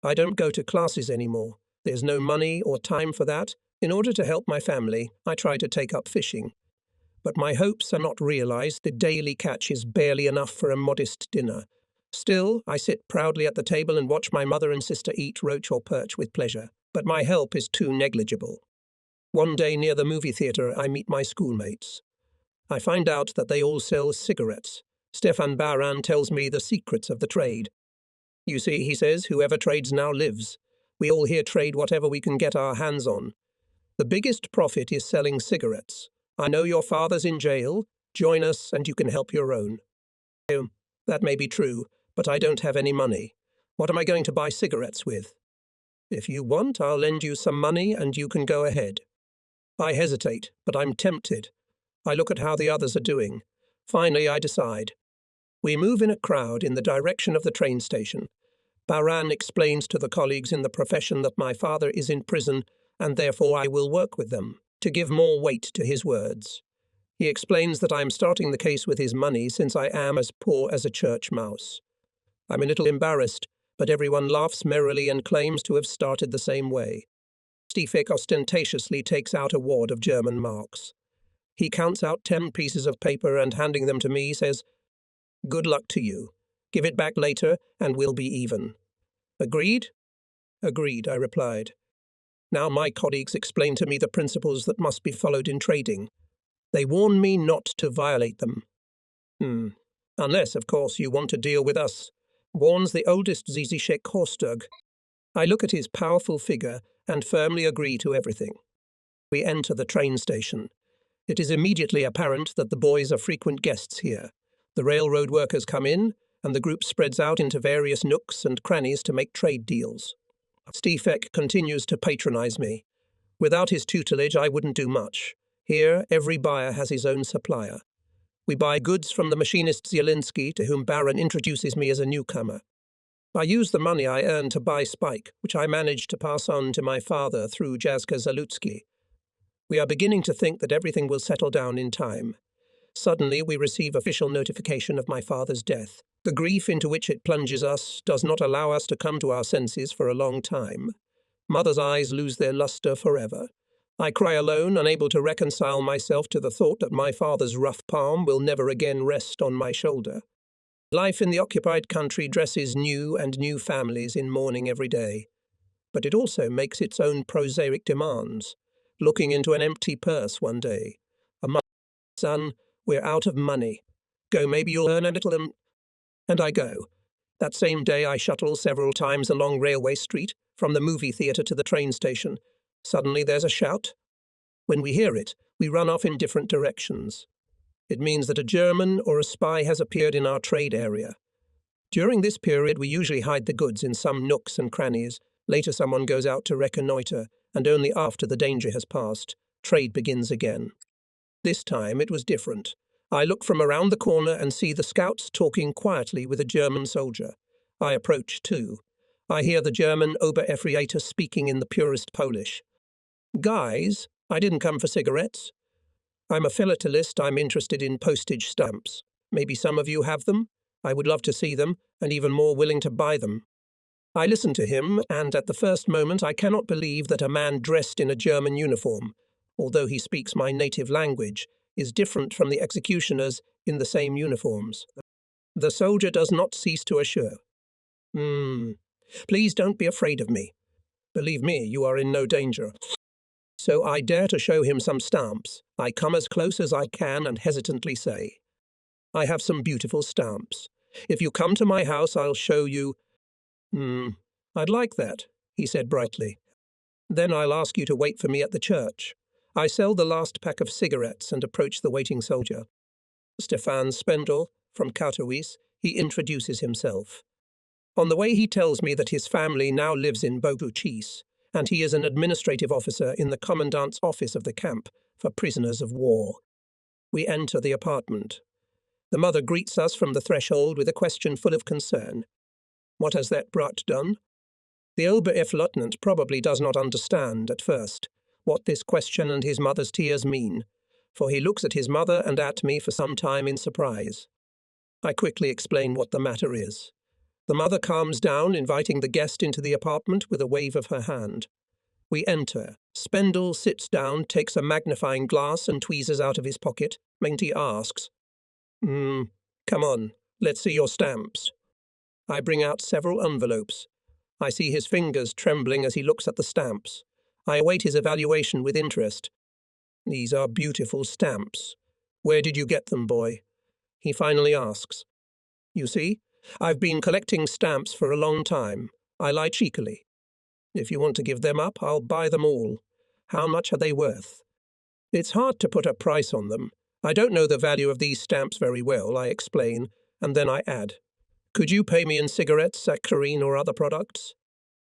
I don't go to classes anymore. There's no money or time for that. In order to help my family, I try to take up fishing. But my hopes are not realized. The daily catch is barely enough for a modest dinner. Still, I sit proudly at the table and watch my mother and sister eat roach or perch with pleasure. But my help is too negligible. One day near the movie theatre, I meet my schoolmates. I find out that they all sell cigarettes. Stefan Baran tells me the secrets of the trade. You see, he says, whoever trades now lives. We all here trade whatever we can get our hands on. The biggest profit is selling cigarettes. I know your father's in jail. Join us and you can help your own. That may be true, but I don't have any money. What am I going to buy cigarettes with? If you want, I'll lend you some money and you can go ahead. I hesitate, but I'm tempted. I look at how the others are doing. Finally, I decide. We move in a crowd in the direction of the train station. Baran explains to the colleagues in the profession that my father is in prison and therefore I will work with them, to give more weight to his words. He explains that I am starting the case with his money since I am as poor as a church mouse. I'm a little embarrassed, but everyone laughs merrily and claims to have started the same way. Stefek ostentatiously takes out a wad of German marks. He counts out 10 pieces of paper and handing them to me says, "Good luck to you. Give it back later and we'll be even." Agreed? Agreed, I replied. Now my colleagues explain to me the principles that must be followed in trading. They warn me not to violate them. Unless, of course, you want to deal with us, warns the oldest Zizishek Horstug. I look at his powerful figure and firmly agree to everything. We enter the train station. It is immediately apparent that the boys are frequent guests here. The railroad workers come in, and the group spreads out into various nooks and crannies to make trade deals. Stefek continues to patronize me. Without his tutelage, I wouldn't do much. Here, every buyer has his own supplier. We buy goods from the machinist Zielinski, to whom Baran introduces me as a newcomer. I use the money I earn to buy Spike, which I manage to pass on to my father through Jazka Zalutsky. We are beginning to think that everything will settle down in time. Suddenly, we receive official notification of my father's death. The grief into which it plunges us does not allow us to come to our senses for a long time. Mother's eyes lose their luster forever. I cry alone, unable to reconcile myself to the thought that my father's rough palm will never again rest on my shoulder. Life in the occupied country dresses new and new families in mourning every day. But it also makes its own prosaic demands. Looking into an empty purse one day. Son, we're out of money. Go, maybe you'll earn a little. And I go. That same day I shuttle several times along Railway Street, from the movie theatre to the train station. Suddenly there's a shout. When we hear it, we run off in different directions. It means that a German or a spy has appeared in our trade area. During this period, we usually hide the goods in some nooks and crannies. Later someone goes out to reconnoitre, and only after the danger has passed, trade begins again. This time it was different. I look from around the corner and see the scouts talking quietly with a German soldier. I approach too. I hear the German Oberephrator speaking in the purest Polish. "Guys, I didn't come for cigarettes. I'm a philatelist. I'm interested in postage stamps. Maybe some of you have them? I would love to see them, and even more willing to buy them." I listen to him, and at the first moment I cannot believe that a man dressed in a German uniform, although he speaks my native language, is different from the executioners in the same uniforms. The soldier does not cease to assure. "Please don't be afraid of me. Believe me, you are in no danger." So I dare to show him some stamps. I come as close as I can and hesitantly say, "I have some beautiful stamps. If you come to my house, I'll show you." "I'd like that," he said brightly. "Then I'll ask you to wait for me at the church." I sell the last pack of cigarettes and approach the waiting soldier. Stefan Spendel, from Katowice, he introduces himself. On the way he tells me that his family now lives in Bogucice, and he is an administrative officer in the commandant's office of the camp for prisoners of war. We enter the apartment. The mother greets us from the threshold with a question full of concern. "What has that brat done?" The Oberleutnant probably does not understand, at first, what this question and his mother's tears mean, for he looks at his mother and at me for some time in surprise. I quickly explain what the matter is. The mother calms down, inviting the guest into the apartment with a wave of her hand. We enter. Spendel sits down, takes a magnifying glass and tweezers out of his pocket. Mainty asks, come on, let's see your stamps. I bring out several envelopes. I see his fingers trembling as he looks at the stamps. I await his evaluation with interest. These are beautiful stamps. Where did you get them, boy? He finally asks. You see, I've been collecting stamps for a long time. I lie cheekily. If you want to give them up, I'll buy them all. How much are they worth? It's hard to put a price on them. I don't know the value of these stamps very well, I explain, and then I add, could you pay me in cigarettes, saccharine, or other products?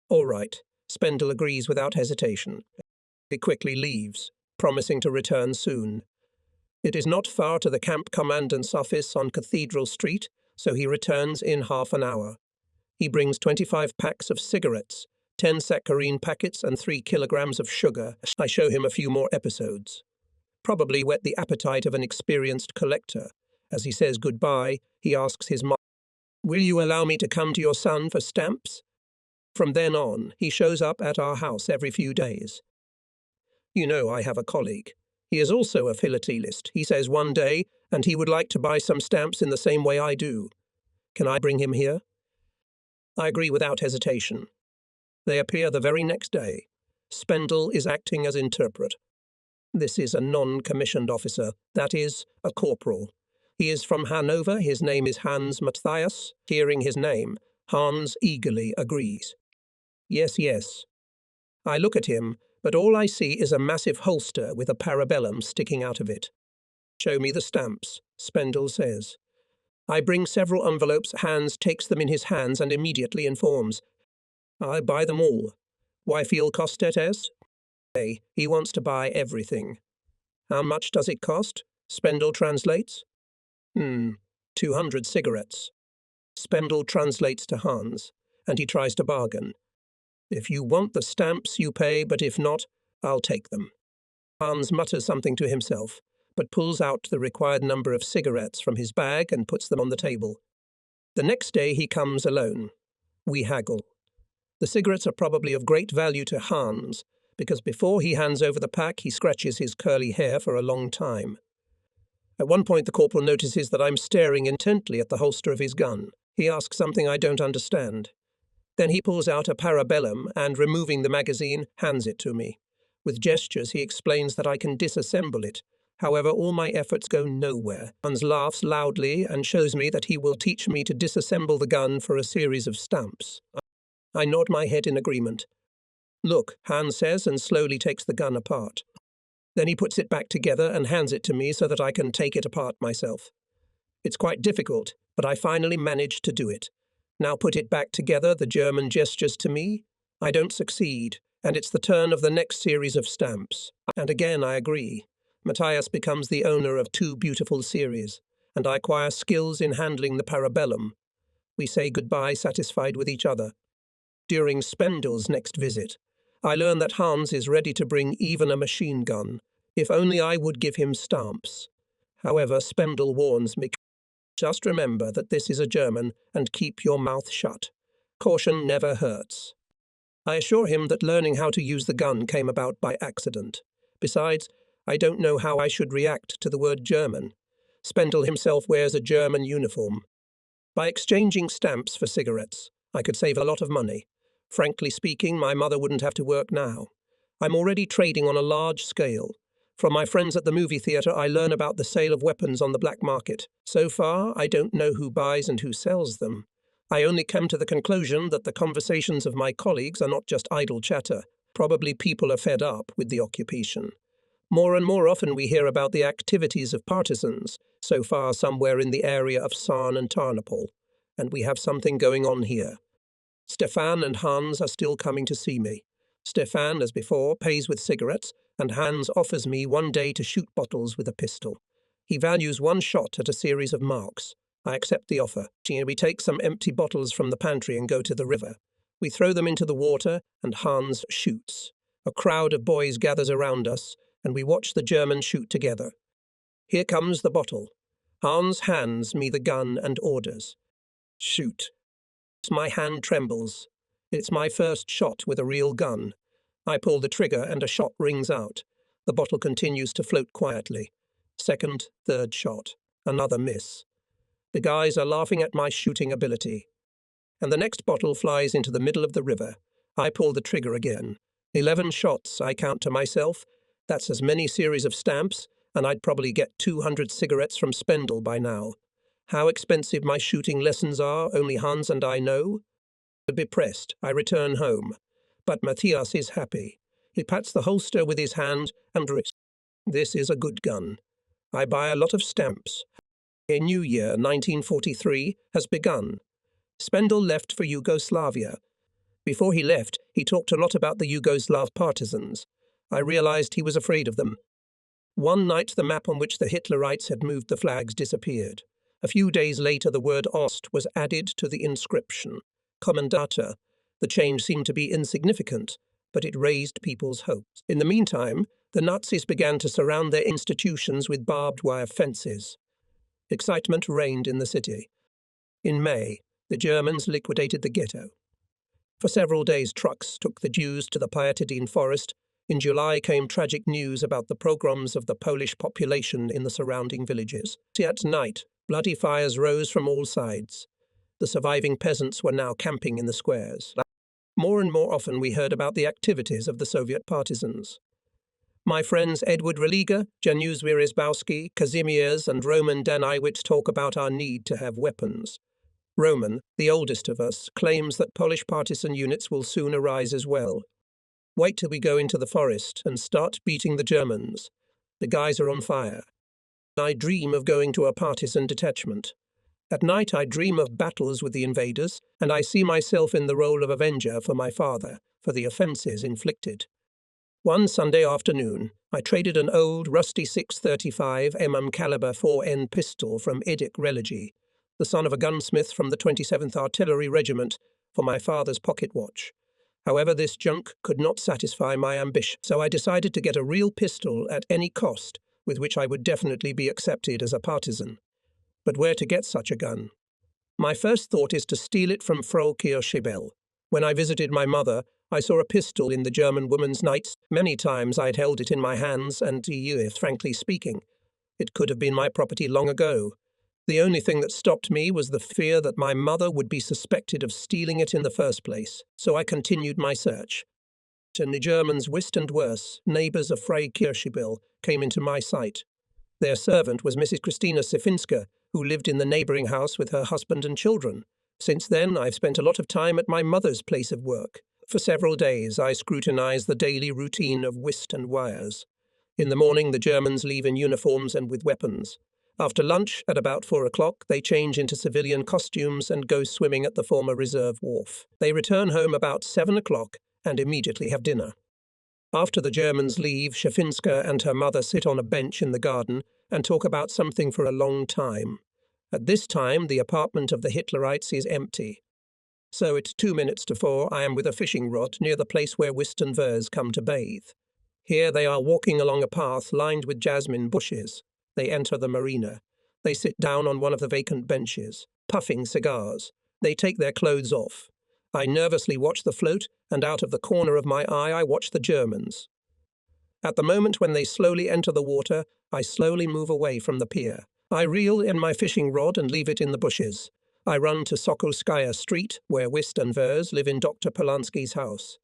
All right, Spendle agrees without hesitation. He quickly leaves, promising to return soon. It is not far to the camp commandant's office on Cathedral Street, so he returns in half an hour. He brings 25 packs of cigarettes, 10 saccharine packets, and 3 kilograms of sugar. I show him a few more episodes. Probably whet the appetite of an experienced collector. As he says goodbye, he asks his mother, will you allow me to come to your son for stamps? From then on, he shows up at our house every few days. You know, I have a colleague. He is also a philatelist. He says one day, and he would like to buy some stamps in the same way I do. Can I bring him here? I agree without hesitation. They appear the very next day. Spendle is acting as interpreter. This is a non-commissioned officer, that is, a corporal. He is from Hanover, his name is Hans Matthias. Hearing his name, Hans eagerly agrees. Yes, yes. I look at him, but all I see is a massive holster with a parabellum sticking out of it. Show me the stamps, Spendle says. I bring several envelopes. Hans takes them in his hands and immediately informs. I buy them all. Why feel costetes? He wants to buy everything. How much does it cost? Spendle translates. 200 cigarettes. Spendle translates to Hans, and he tries to bargain. If you want the stamps, you pay, but if not, I'll take them. Hans mutters something to himself, but pulls out the required number of cigarettes from his bag and puts them on the table. The next day he comes alone. We haggle. The cigarettes are probably of great value to Hans, because before he hands over the pack, he scratches his curly hair for a long time. At one point the corporal notices that I'm staring intently at the holster of his gun. He asks something I don't understand. Then he pulls out a parabellum and, removing the magazine, hands it to me. With gestures he explains that I can disassemble it. However, all my efforts go nowhere. Hans laughs loudly and shows me that he will teach me to disassemble the gun for a series of stamps. I nod my head in agreement. Look, Hans says, and slowly takes the gun apart. Then he puts it back together and hands it to me so that I can take it apart myself. It's quite difficult, but I finally manage to do it. Now put it back together, the German gestures to me. I don't succeed, and it's the turn of the next series of stamps. And again I agree. Matthias becomes the owner of 2 beautiful series, and I acquire skills in handling the parabellum. We say goodbye satisfied with each other. During Spendle's next visit, I learn that Hans is ready to bring even a machine gun, if only I would give him stamps. However, Spendle warns me, just remember that this is a German and keep your mouth shut. Caution never hurts. I assure him that learning how to use the gun came about by accident. Besides, I don't know how I should react to the word German. Spendle himself wears a German uniform. By exchanging stamps for cigarettes, I could save a lot of money. Frankly speaking, my mother wouldn't have to work now. I'm already trading on a large scale. From my friends at the movie theatre, I learn about the sale of weapons on the black market. So far, I don't know who buys and who sells them. I only come to the conclusion that the conversations of my colleagues are not just idle chatter. Probably people are fed up with the occupation. More and more often we hear about the activities of partisans, so far somewhere in the area of Sarn and Tarnopol. And we have something going on here. Stefan and Hans are still coming to see me. Stefan, as before, pays with cigarettes, and Hans offers me one day to shoot bottles with a pistol. He values one shot at a series of marks. I accept the offer. We take some empty bottles from the pantry and go to the river. We throw them into the water, and Hans shoots. A crowd of boys gathers around us, and we watch the German shoot together. Here comes the bottle. Hans hands me the gun and orders. Shoot. My hand trembles. It's my first shot with a real gun. I pull the trigger and a shot rings out. The bottle continues to float quietly. Second, third shot. Another miss. The guys are laughing at my shooting ability. And the next bottle flies into the middle of the river. I pull the trigger again. 11 shots, I count to myself. That's as many series of stamps, and I'd probably get 200 cigarettes from Spendle by now. How expensive my shooting lessons are, only Hans and I know. Depressed, I return home. But Matthias is happy. He pats the holster with his hand and wrist. This is a good gun. I buy a lot of stamps. A new year, 1943, has begun. Spendle left for Yugoslavia. Before he left, he talked a lot about the Yugoslav partisans. I realized he was afraid of them. One night, the map on which the Hitlerites had moved the flags disappeared. A few days later, the word Ost was added to the inscription. Kommandata. The change seemed to be insignificant, but it raised people's hopes. In the meantime, the Nazis began to surround their institutions with barbed wire fences. Excitement reigned in the city. In May, the Germans liquidated the ghetto. For several days, trucks took the Jews to the Partisan forest. In July came tragic news about the pogroms of the Polish population in the surrounding villages. At night, bloody fires rose from all sides. The surviving peasants were now camping in the squares. More and more often we heard about the activities of the Soviet partisans. My friends Edward Religa, Janusz Wierzbowski, Kazimierz and Roman Daniewicz talk about our need to have weapons. Roman, the oldest of us, claims that Polish partisan units will soon arise as well. Wait till we go into the forest and start beating the Germans. The guys are on fire. I dream of going to a partisan detachment. At night I dream of battles with the invaders, and I see myself in the role of avenger for my father, for the offences inflicted. One Sunday afternoon, I traded an old, rusty 635 mm caliber 4N pistol from Edic Religi, the son of a gunsmith from the 27th Artillery Regiment, for my father's pocket watch. However, this junk could not satisfy my ambition, so I decided to get a real pistol at any cost, with which I would definitely be accepted as a partisan. But where to get such a gun? My first thought is to steal it from Frau Kirschibel. When I visited my mother, I saw a pistol in the German woman's nights. Many times I'd held it in my hands, and frankly speaking, it could have been my property long ago. The only thing that stopped me was the fear that my mother would be suspected of stealing it in the first place, so I continued my search. And the Germans, worse and worse, neighbours of Frau Kirschibel, came into my sight. Their servant was Mrs. Christina Sifinska, who lived in the neighbouring house with her husband and children. Since then, I've spent a lot of time at my mother's place of work. For several days, I scrutinise the daily routine of whist and wires. In the morning, the Germans leave in uniforms and with weapons. After lunch, at about 4 o'clock, they change into civilian costumes and go swimming at the former reserve wharf. They return home about 7 o'clock and immediately have dinner. After the Germans leave, Shafinska and her mother sit on a bench in the garden and talk about something for a long time. At this time, the apartment of the Hitlerites is empty. So at 2 minutes to 4, I am with a fishing rod near the place where Wist and Vers come to bathe. Here they are walking along a path lined with jasmine bushes. They enter the marina. They sit down on one of the vacant benches, puffing cigars. They take their clothes off. I nervously watch the float, and out of the corner of my eye I watch the Germans. At the moment when they slowly enter the water, I slowly move away from the pier. I reel in my fishing rod and leave it in the bushes. I run to Sokolskaya Street, where Wist and Vers live in Dr. Polanski's house.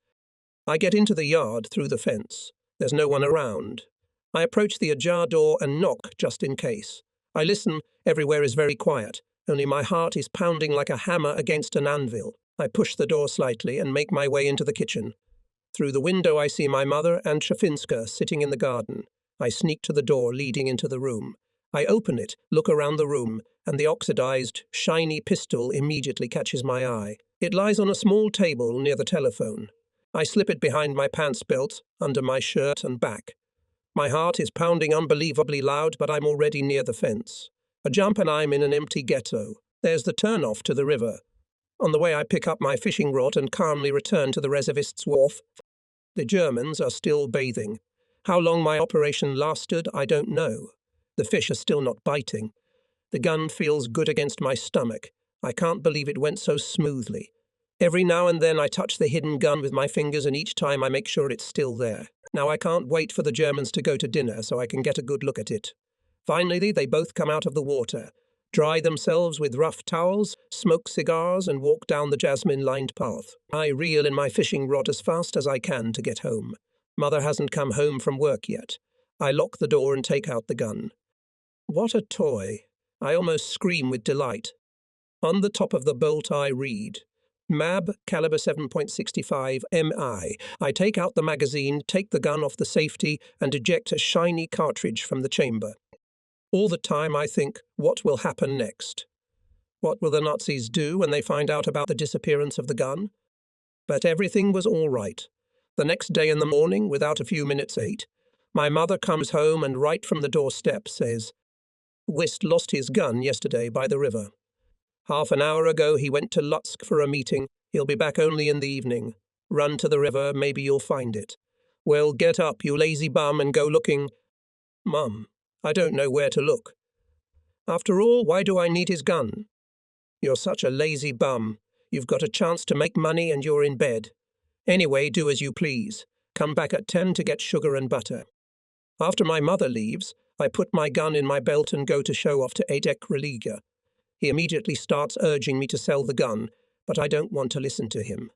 I get into the yard through the fence. There's no one around. I approach the ajar door and knock just in case. I listen. Everywhere is very quiet, only my heart is pounding like a hammer against an anvil. I push the door slightly and make my way into the kitchen. Through the window I see my mother and Shafinska sitting in the garden. I sneak to the door leading into the room. I open it, look around the room, and the oxidized, shiny pistol immediately catches my eye. It lies on a small table near the telephone. I slip it behind my pants belt, under my shirt and back. My heart is pounding unbelievably loud, but I'm already near the fence. A jump and I'm in an empty ghetto. There's the turn-off to the river. On the way I pick up my fishing rod and calmly return to the reservists' wharf. The Germans are still bathing. How long my operation lasted, I don't know. The fish are still not biting. The gun feels good against my stomach. I can't believe it went so smoothly. Every now and then I touch the hidden gun with my fingers, and each time I make sure it's still there. Now I can't wait for the Germans to go to dinner so I can get a good look at it. Finally, they both come out of the water, dry themselves with rough towels, smoke cigars, and walk down the jasmine-lined path. I reel in my fishing rod as fast as I can to get home. Mother hasn't come home from work yet. I lock the door and take out the gun. What a toy! I almost scream with delight. On the top of the bolt I read, MAB caliber 7.65 MI. I take out the magazine, take the gun off the safety, and eject a shiny cartridge from the chamber. All the time I think, what will happen next? What will the Nazis do when they find out about the disappearance of the gun? But everything was all right. The next day in the morning, without a few minutes 8, my mother comes home and right from the doorstep says, Wist lost his gun yesterday by the river. Half an hour ago he went to Lutsk for a meeting. He'll be back only in the evening. Run to the river, maybe you'll find it. Well, get up, you lazy bum, and go looking. Mum, I don't know where to look. After all, why do I need his gun? You're such a lazy bum. You've got a chance to make money and you're in bed. Anyway, do as you please. Come back at 10 to get sugar and butter. After my mother leaves, I put my gun in my belt and go to show off to Edek Religa. He immediately starts urging me to sell the gun, but I don't want to listen to him.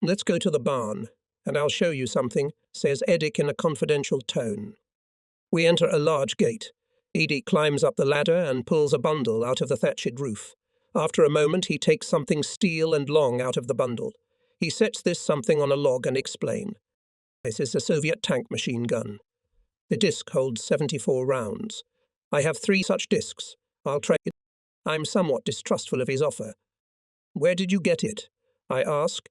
Let's go to the barn, and I'll show you something, says Edek in a confidential tone. We enter a large gate. Edek climbs up the ladder and pulls a bundle out of the thatched roof. After a moment, he takes something steel and long out of the bundle. He sets this something on a log and explains. This is a Soviet tank machine gun. The disc holds 74 rounds. I have 3 such discs. I'll trade it. I'm somewhat distrustful of his offer. Where did you get it? I ask.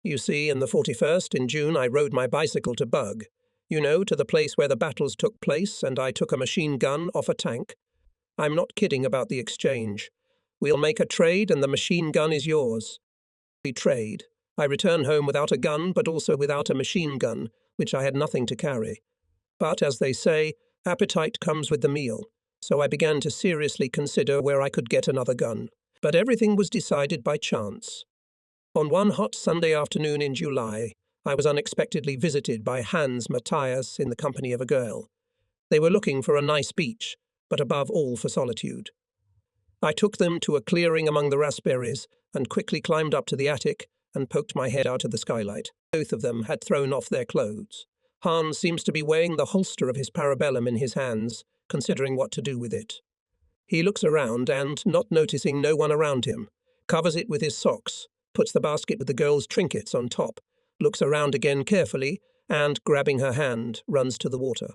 You see, in the 41st, in June, I rode my bicycle to Bug. You know, to the place where the battles took place, and I took a machine gun off a tank. I'm not kidding about the exchange. We'll make a trade and the machine gun is yours. We trade. I return home without a gun, but also without a machine gun, which I had nothing to carry. But, as they say, appetite comes with the meal, so I began to seriously consider where I could get another gun. But everything was decided by chance. On one hot Sunday afternoon in July, I was unexpectedly visited by Hans Matthias in the company of a girl. They were looking for a nice beach, but above all for solitude. I took them to a clearing among the raspberries and quickly climbed up to the attic and poked my head out of the skylight. Both of them had thrown off their clothes. Hans seems to be weighing the holster of his parabellum in his hands, considering what to do with it. He looks around and, not noticing no one around him, covers it with his socks, puts the basket with the girl's trinkets on top, looks around again carefully, and, grabbing her hand, runs to the water.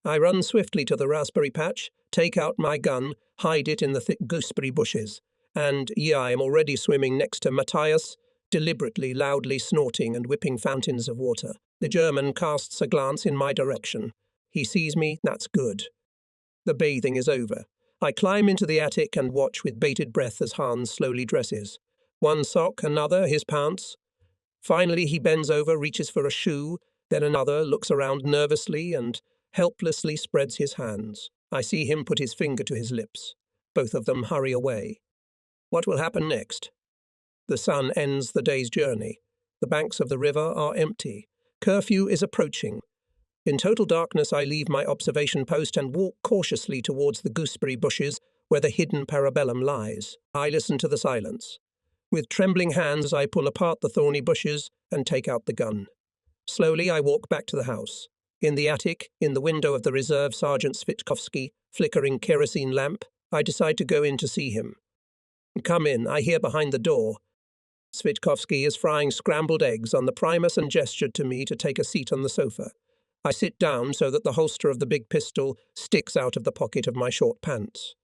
I run swiftly to the raspberry patch, take out my gun, hide it in the thick gooseberry bushes, and, I am already swimming next to Matthias, deliberately loudly snorting and whipping fountains of water. The German casts a glance in my direction. He sees me, that's good. The bathing is over. I climb into the attic and watch with bated breath as Hans slowly dresses. One sock, another, his pants. Finally he bends over, reaches for a shoe, then another, looks around nervously and helplessly spreads his hands. I see him put his finger to his lips. Both of them hurry away. What will happen next? The sun ends the day's journey. The banks of the river are empty. Curfew is approaching. In total darkness I leave my observation post and walk cautiously towards the gooseberry bushes where the hidden parabellum lies. I listen to the silence. With trembling hands I pull apart the thorny bushes and take out the gun. Slowly I walk back to the house. In the attic, in the window of the Reserve Sergeant Svitkovsky, flickering kerosene lamp, I decide to go in to see him. Come in, I hear behind the door. Svitkovsky is frying scrambled eggs on the primus and gestured to me to take a seat on the sofa. I sit down so that the holster of the big pistol sticks out of the pocket of my short pants.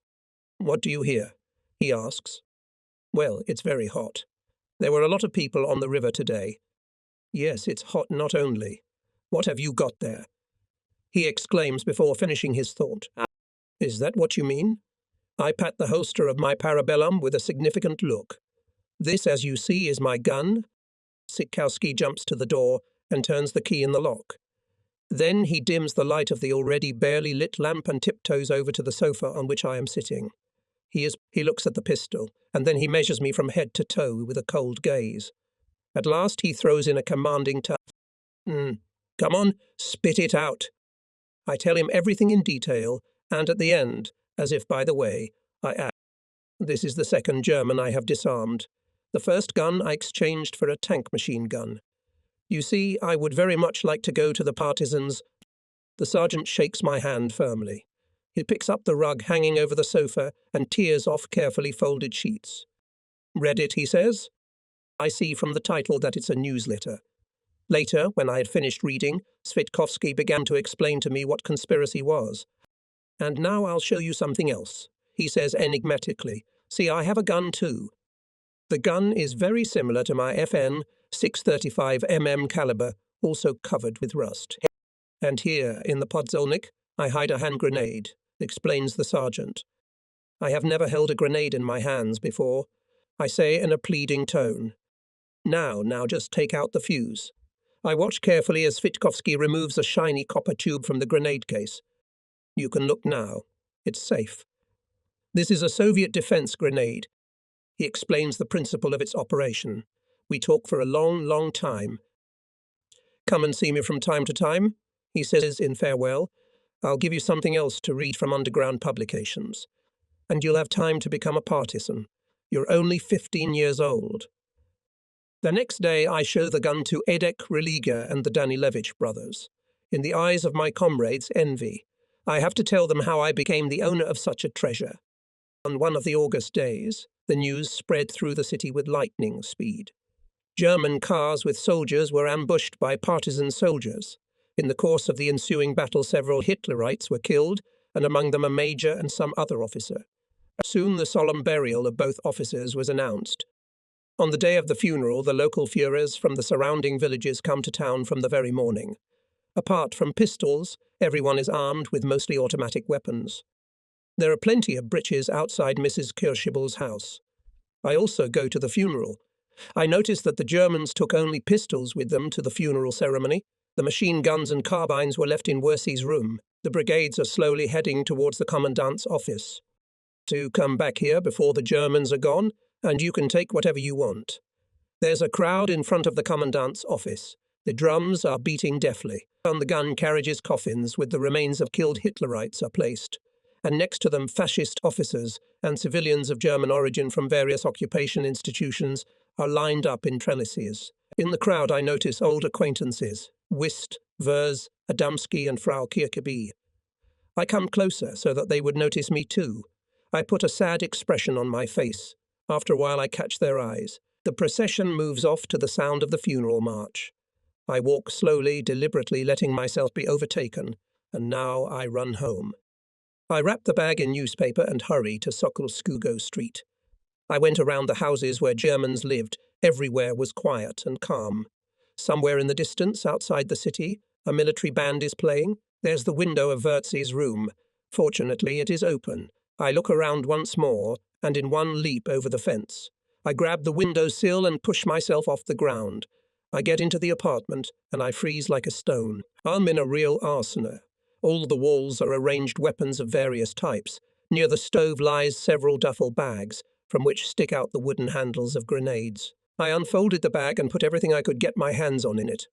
What do you hear? He asks. Well, it's very hot. There were a lot of people on the river today. Yes, it's hot not only. What have you got there? He exclaims before finishing his thought. Is that what you mean? I pat the holster of my parabellum with a significant look. This, as you see, is my gun. Sitkowski jumps to the door and turns the key in the lock. Then he dims the light of the already barely lit lamp and tiptoes over to the sofa on which I am sitting. He looks at the pistol, and then he measures me from head to toe with a cold gaze. At last he throws in a commanding tone. Come on, spit it out. I tell him everything in detail, And at the end, as if by the way, I add, this is the second German I have disarmed. The first gun I exchanged for a tank machine gun. You see, I would very much like to go to the Partisans. The sergeant shakes my hand firmly. He picks up the rug hanging over the sofa and tears off carefully folded sheets. Read it, he says. I see from the title that it's a newsletter. Later, when I had finished reading, Svitkovsky began to explain to me what conspiracy was. And now I'll show you something else, he says enigmatically. See, I have a gun too. The gun is very similar to my FN 635mm caliber, also covered with rust. And here, in the podzolnik, I hide a hand grenade, explains the sergeant. I have never held a grenade in my hands before. I say in a pleading tone. Now just take out the fuse. I watch carefully as Svitkovsky removes a shiny copper tube from the grenade case. You can look now. It's safe. This is a Soviet defense grenade. He explains the principle of its operation. We talk for a long time. Come and see me from time to time, he says in farewell. I'll give you something else to read from underground publications. And you'll have time to become a partisan. You're only 15 years old. The next day I show the gun to Edek, Religa and the Danilevich brothers. In the eyes of my comrades, envy. I have to tell them how I became the owner of such a treasure. On one of the August days, the news spread through the city with lightning speed. German cars with soldiers were ambushed by partisan soldiers. In the course of the ensuing battle, several Hitlerites were killed, and among them a major and some other officer. Soon the solemn burial of both officers was announced. On the day of the funeral, the local Führers from the surrounding villages come to town from the very morning. Apart from pistols, everyone is armed with mostly automatic weapons. There are plenty of breeches outside Mrs. Kirschibel's house. I also go to the funeral. I notice that the Germans took only pistols with them to the funeral ceremony. The machine guns and carbines were left in Wercy's room. The brigades are slowly heading towards the commandant's office. To come back here before the Germans are gone, and you can take whatever you want. There's a crowd in front of the commandant's office. The drums are beating deafly. On the gun carriages coffins with the remains of killed Hitlerites are placed, and next to them fascist officers and civilians of German origin from various occupation institutions are lined up in trellises. In the crowd I notice old acquaintances, Wist, Vers, Adamski and Frau Kirkeby. I come closer so that they would notice me too. I put a sad expression on my face. After a while I catch their eyes. The procession moves off to the sound of the funeral march. I walk slowly, deliberately letting myself be overtaken, and now I run home. I wrap the bag in newspaper and hurry to Sokolskugo Street. I went around the houses where Germans lived. Everywhere was quiet and calm. Somewhere in the distance, outside the city, a military band is playing. There's the window of Wertzy's room. Fortunately, it is open. I look around once more, and in one leap over the fence. I grab the window sill and push myself off the ground. I get into the apartment, and I freeze like a stone. I'm in a real arsenal. All the walls are arranged weapons of various types. Near the stove lies several duffel bags, from which stick out the wooden handles of grenades. I unfolded the bag and put everything I could get my hands on in it.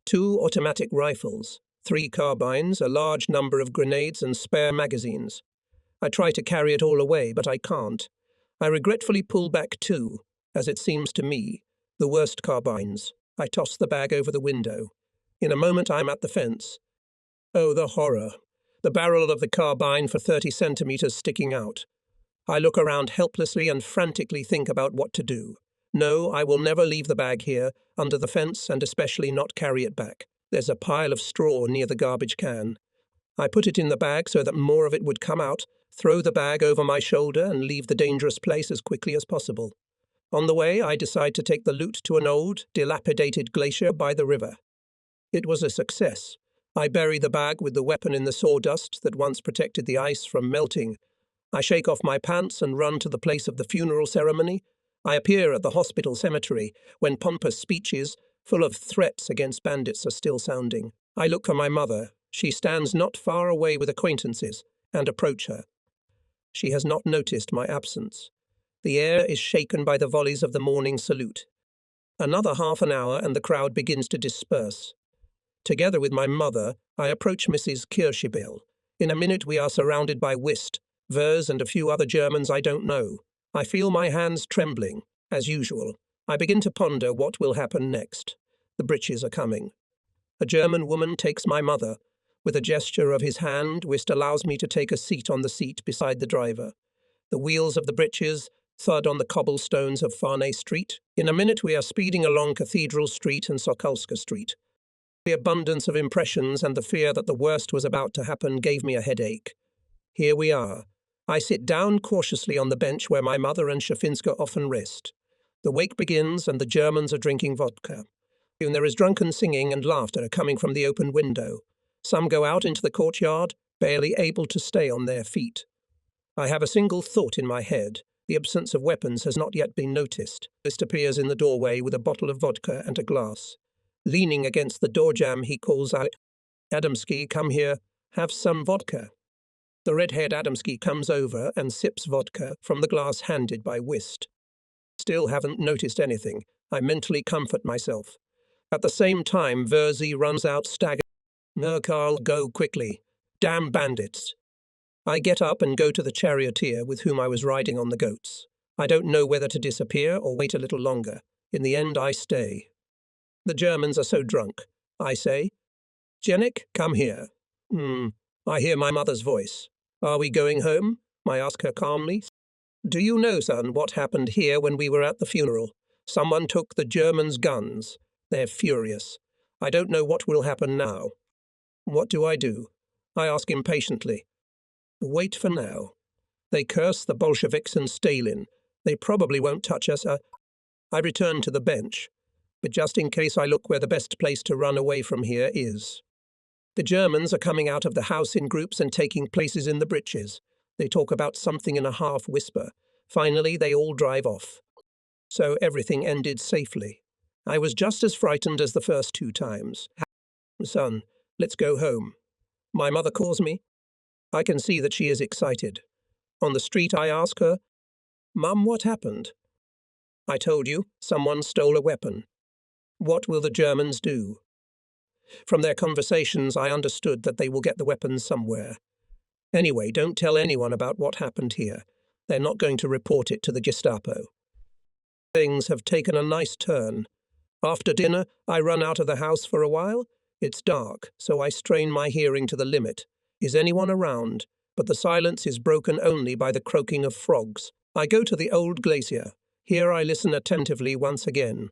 2 automatic rifles, 3 carbines, a large number of grenades and spare magazines. I try to carry it all away, but I can't. I regretfully pull back 2, as it seems to me, the worst carbines. I toss the bag over the window. In a moment I'm at the fence. Oh, the horror. The barrel of the carbine for 30 centimeters sticking out. I look around helplessly and frantically think about what to do. No, I will never leave the bag here, under the fence, and especially not carry it back. There's a pile of straw near the garbage can. I put it in the bag so that more of it would come out, throw the bag over my shoulder and leave the dangerous place as quickly as possible. On the way, I decide to take the loot to an old, dilapidated glacier by the river. It was a success. I bury the bag with the weapon in the sawdust that once protected the ice from melting. I shake off my pants and run to the place of the funeral ceremony. I appear at the hospital cemetery when pompous speeches, full of threats against bandits, are still sounding. I look for my mother. She stands not far away with acquaintances, and approach her. She has not noticed my absence. The air is shaken by the volleys of the morning salute. Another half an hour and the crowd begins to disperse. Together with my mother, I approach Mrs. Kirschibel. In a minute we are surrounded by Whist, Vers and a few other Germans I don't know. I feel my hands trembling, as usual. I begin to ponder what will happen next. The breaches are coming. A German woman takes my mother. With a gesture of his hand, Whist allows me to take a seat on the seat beside the driver. The wheels of the breeches thud on the cobblestones of Farnay Street. In a minute we are speeding along Cathedral Street and Sokolska Street. The abundance of impressions and the fear that the worst was about to happen gave me a headache. Here we are. I sit down cautiously on the bench where my mother and Shafinska often rest. The wake begins and the Germans are drinking vodka. Soon there is drunken singing and laughter coming from the open window. Some go out into the courtyard, barely able to stay on their feet. I have a single thought in my head. The absence of weapons has not yet been noticed. List appears in the doorway with a bottle of vodka and a glass. Leaning against the door jamb, he calls out, "Adamski, come here, have some vodka." The red-haired Adamski comes over and sips vodka from the glass handed by Whist. Still haven't noticed anything. I mentally comfort myself. At the same time, Verzi runs out staggered. "No, Carl, go quickly. Damn bandits." I get up and go to the charioteer with whom I was riding on the goats. I don't know whether to disappear or wait a little longer. In the end, I stay. The Germans are so drunk. I say, "Jenik, come here." I hear my mother's voice. "Are we going home?" I ask her calmly. "Do you know, son, what happened here when we were at the funeral? Someone took the Germans' guns. They're furious. I don't know what will happen now." "What do?" I ask impatiently. "Wait for now. They curse the Bolsheviks and Stalin. They probably won't touch us." I return to the bench, but just in case I look where the best place to run away from here is. The Germans are coming out of the house in groups and taking places in the breeches. They talk about something in a half whisper. Finally, they all drive off. So everything ended safely. I was just as frightened as the first 2 times. "Son, let's go home." My mother calls me. I can see that she is excited. On the street, I ask her, "Mum, what happened?" "I told you, someone stole a weapon." "What will the Germans do?" From their conversations, I understood that they will get the weapons somewhere. "Anyway, don't tell anyone about what happened here. They're not going to report it to the Gestapo." Things have taken a nice turn. After dinner, I run out of the house for a while. It's dark, so I strain my hearing to the limit. Is anyone around? But the silence is broken only by the croaking of frogs. I go to the old glacier. Here I listen attentively once again.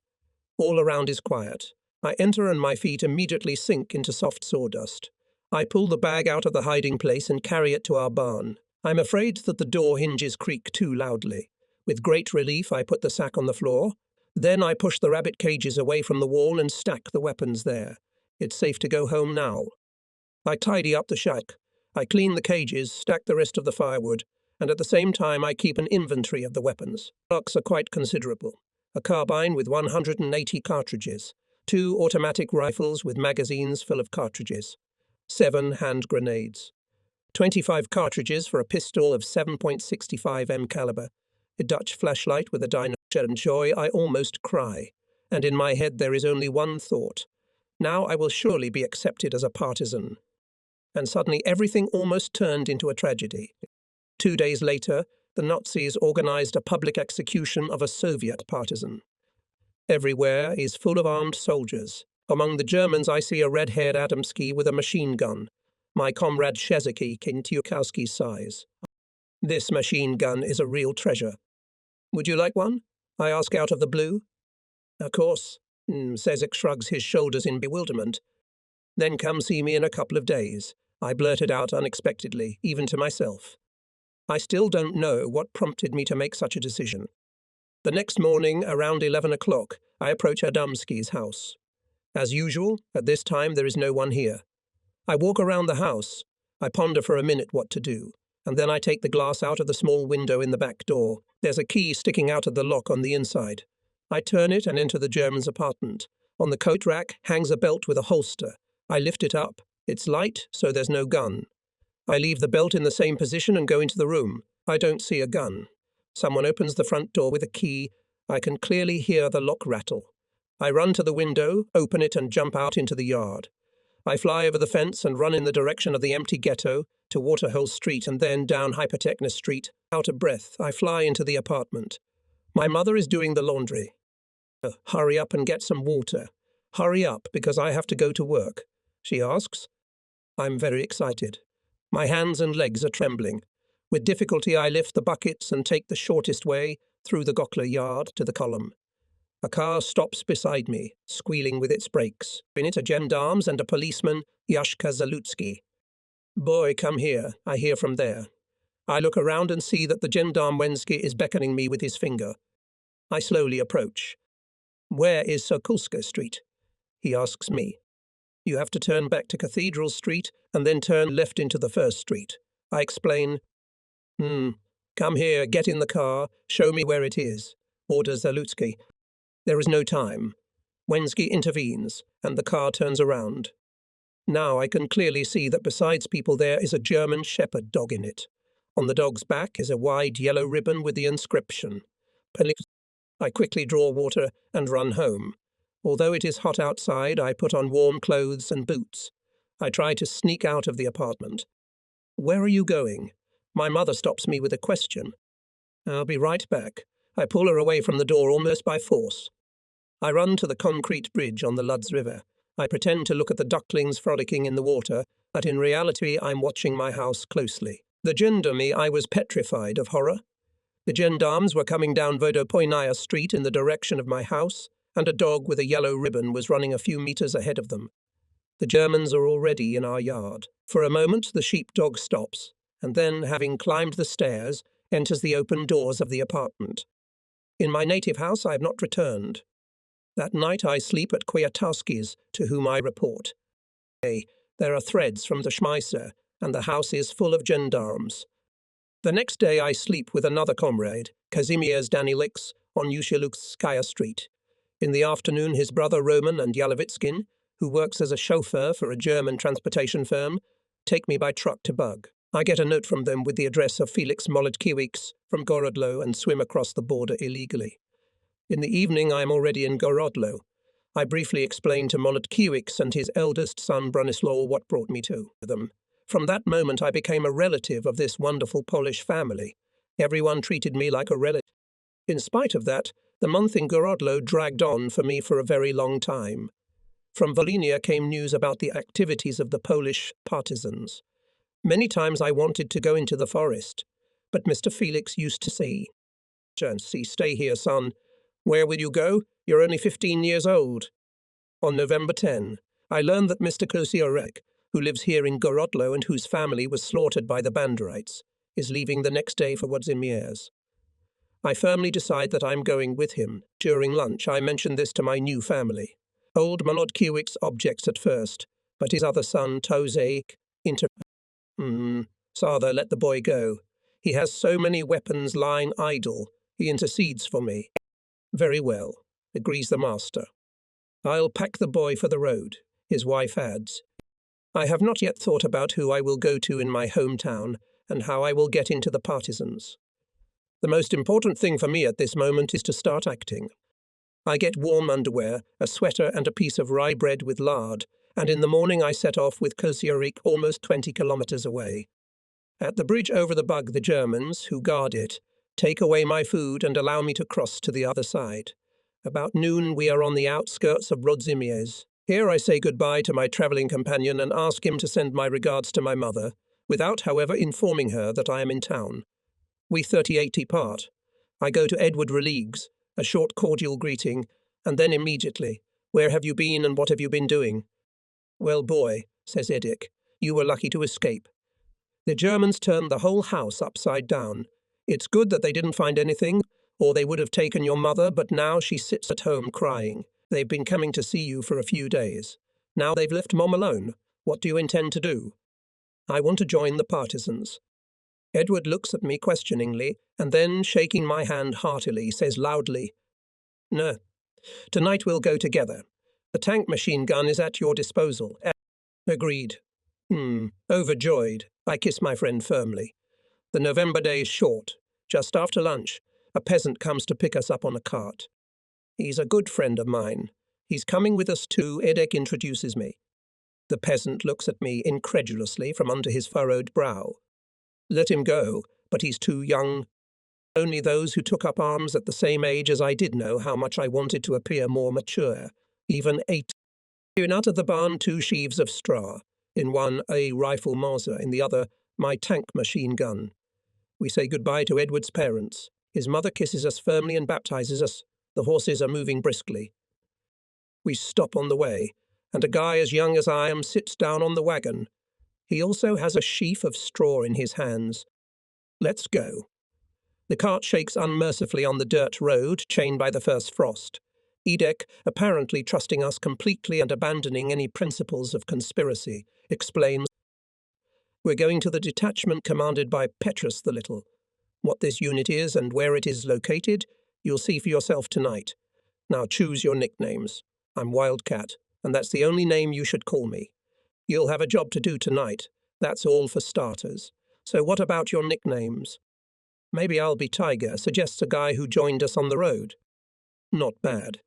All around is quiet. I enter and my feet immediately sink into soft sawdust. I pull the bag out of the hiding place and carry it to our barn. I'm afraid that the door hinges creak too loudly. With great relief, I put the sack on the floor. Then I push the rabbit cages away from the wall and stack the weapons there. It's safe to go home now. I tidy up the shack. I clean the cages, stack the rest of the firewood, and at the same time I keep an inventory of the weapons. Stocks are quite considerable. A carbine with 180 cartridges, 2 automatic rifles with magazines full of cartridges, 7 hand grenades, 25 cartridges for a pistol of 7.65 m caliber, a Dutch flashlight with a dynamo and joy. I almost cry, and in my head there is only one thought. Now I will surely be accepted as a partisan. And suddenly everything almost turned into a tragedy. 2 days later, the Nazis organized a public execution of a Soviet partisan. Everywhere is full of armed soldiers. Among the Germans I see a red-haired Adamski with a machine gun. My comrade Shezaki in Tiukowski's size. This machine gun is a real treasure. "Would you like one?" I ask out of the blue. "Of course." Sezek shrugs his shoulders in bewilderment. "Then come see me in a couple of days." I blurted out unexpectedly, even to myself. I still don't know what prompted me to make such a decision. The next morning, around 11 o'clock, I approach Adamski's house. As usual, at this time there is no one here. I walk around the house. I ponder for a minute what to do, and then I take the glass out of the small window in the back door. There's a key sticking out of the lock on the inside. I turn it and enter the German's apartment. On the coat rack hangs a belt with a holster. I lift it up. It's light, so there's no gun. I leave the belt in the same position and go into the room. I don't see a gun. Someone opens the front door with a key. I can clearly hear the lock rattle. I run to the window, open it and jump out into the yard. I fly over the fence and run in the direction of the empty ghetto to Waterhole Street and then down Hypertechnic Street. Out of breath, I fly into the apartment. My mother is doing the laundry. Hurry up and get some water. Hurry up, because I have to go to work, she asks. I'm very excited. My hands and legs are trembling. With difficulty, I lift the buckets and take the shortest way through the Gokler yard to the column. A car stops beside me, squealing with its brakes. In it are gendarmes and a policeman, Yashka Zalutsky. Boy, come here, I hear from there. I look around and see that the gendarme Wensky is beckoning me with his finger. I slowly approach. Where is Sokolska Street? He asks me. You have to turn back to Cathedral Street and then turn left into the first street. I explain. Come here, get in the car, show me where it is, orders Zalutsky. There is no time. Wensky intervenes, and the car turns around. Now I can clearly see that besides people there is a German shepherd dog in it. On the dog's back is a wide yellow ribbon with the inscription. I quickly draw water and run home. Although it is hot outside, I put on warm clothes and boots. I try to sneak out of the apartment. Where are you going? My mother stops me with a question. I'll be right back. I pull her away from the door almost by force. I run to the concrete bridge on the Ludz River. I pretend to look at the ducklings frolicking in the water, but in reality I'm watching my house closely. The gendarme, I was petrified of horror. The gendarmes were coming down Vodopoynaya Street in the direction of my house, and a dog with a yellow ribbon was running a few meters ahead of them. The Germans are already in our yard. For a moment the sheepdog stops, and then, having climbed the stairs, enters the open doors of the apartment. In my native house I have not returned. That night I sleep at Kwiatkowski's, to whom I report. There are threads from the Schmeisser, and the house is full of gendarmes. The next day I sleep with another comrade, Kazimierz Danilix, on Ushilukskaya Street. In the afternoon his brother Roman and Yalovitskin, who works as a chauffeur for a German transportation firm, take me by truck to Bug. I get a note from them with the address of Felix Molodkiewicz from Gorodlo and swim across the border illegally. In the evening I am already in Gorodlo. I briefly explain to Molodkiewicz and his eldest son Bronislaw what brought me to them. From that moment I became a relative of this wonderful Polish family. Everyone treated me like a relative. In spite of that, the month in Gorodlo dragged on for me for a very long time. From Volinia came news about the activities of the Polish partisans. Many times I wanted to go into the forest, but Mr. Felix used to say, "Stay here, son. Where will you go? You're only 15 years old." On November 10, I learned that Mr. Kosiorek, who lives here in Gorodlo and whose family was slaughtered by the Banderites, is leaving the next day for Włodzimierz. I firmly decide that I'm going with him. During lunch, I mention this to my new family. Old Molodkiewicz objects at first, but his other son, Tozek, Father, let the boy go. He has so many weapons lying idle. He intercedes for me. Very well, agrees the master. I'll pack the boy for the road, his wife adds. I have not yet thought about who I will go to in my hometown and how I will get into the partisans. The most important thing for me at this moment is to start acting. I get warm underwear, a sweater and a piece of rye bread with lard, and in the morning I set off with Kosierik almost 20 kilometers away. At the bridge over the Bug, the Germans, who guard it, take away my food and allow me to cross to the other side. About noon we are on the outskirts of Włodzimierz. Here I say goodbye to my travelling companion and ask him to send my regards to my mother, without, however, informing her that I am in town. We 38 depart. I go to Edward Relig's, a short cordial greeting, and then immediately, "Where have you been and what have you been doing?" "Well, boy," says Edick, "you were lucky to escape. The Germans turned the whole house upside down. It's good that they didn't find anything, or they would have taken your mother, but now she sits at home crying. They've been coming to see you for a few days. Now they've left Mom alone. What do you intend to do?" "I want to join the partisans." Edward looks at me questioningly, and then, shaking my hand heartily, says loudly, "No, tonight we'll go together. The tank machine gun is at your disposal." Agreed. Overjoyed, I kiss my friend firmly. The November day is short. Just after lunch, a peasant comes to pick us up on a cart. He's a good friend of mine. He's coming with us too, Edek introduces me. The peasant looks at me incredulously from under his furrowed brow. Let him go, but he's too young. Only those who took up arms at the same age as I did know how much I wanted to appear more mature. Even 8. Out of the barn 2 sheaves of straw. In one, a rifle Mauser, in the other, my tank machine gun. We say goodbye to Edward's parents. His mother kisses us firmly and baptizes us. The horses are moving briskly. We stop on the way, and a guy as young as I am sits down on the wagon. He also has a sheaf of straw in his hands. Let's go. The cart shakes unmercifully on the dirt road, chained by the first frost. Edek, apparently trusting us completely and abandoning any principles of conspiracy, explains, "We're going to the detachment commanded by Petrus the Little. What this unit is and where it is located, you'll see for yourself tonight. Now choose your nicknames. I'm Wildcat, and that's the only name you should call me. You'll have a job to do tonight. That's all for starters. So what about your nicknames?" "Maybe I'll be Tiger," suggests a guy who joined us on the road. "Not bad."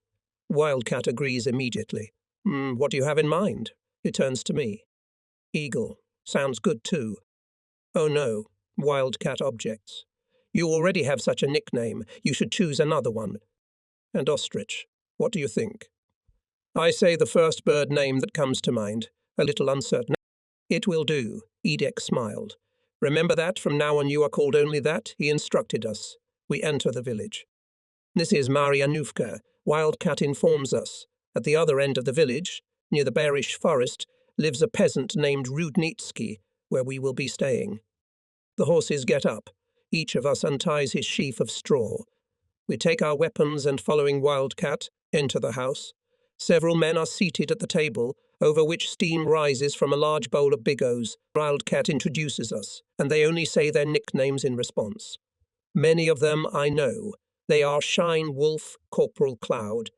Wildcat agrees immediately. "What do you have in mind?" It turns to me. "Eagle. Sounds good too." "Oh no," Wildcat objects. "You already have such a nickname. You should choose another one." "And Ostrich. What do you think?" I say the first bird name that comes to mind, a little uncertain. "It will do," Edek smiled. "Remember that from now on you are called only that," he instructed us. We enter the village. "This is Marianuvka," Wildcat informs us. At the other end of the village, near the bearish forest, lives a peasant named Rudnitsky, where we will be staying. The horses get up. Each of us unties his sheaf of straw. We take our weapons and, following Wildcat, enter the house. Several men are seated at the table, over which steam rises from a large bowl of bigos. Wildcat introduces us, and they only say their nicknames in response. Many of them I know. They are Shine Wolf, Corporal Cloud.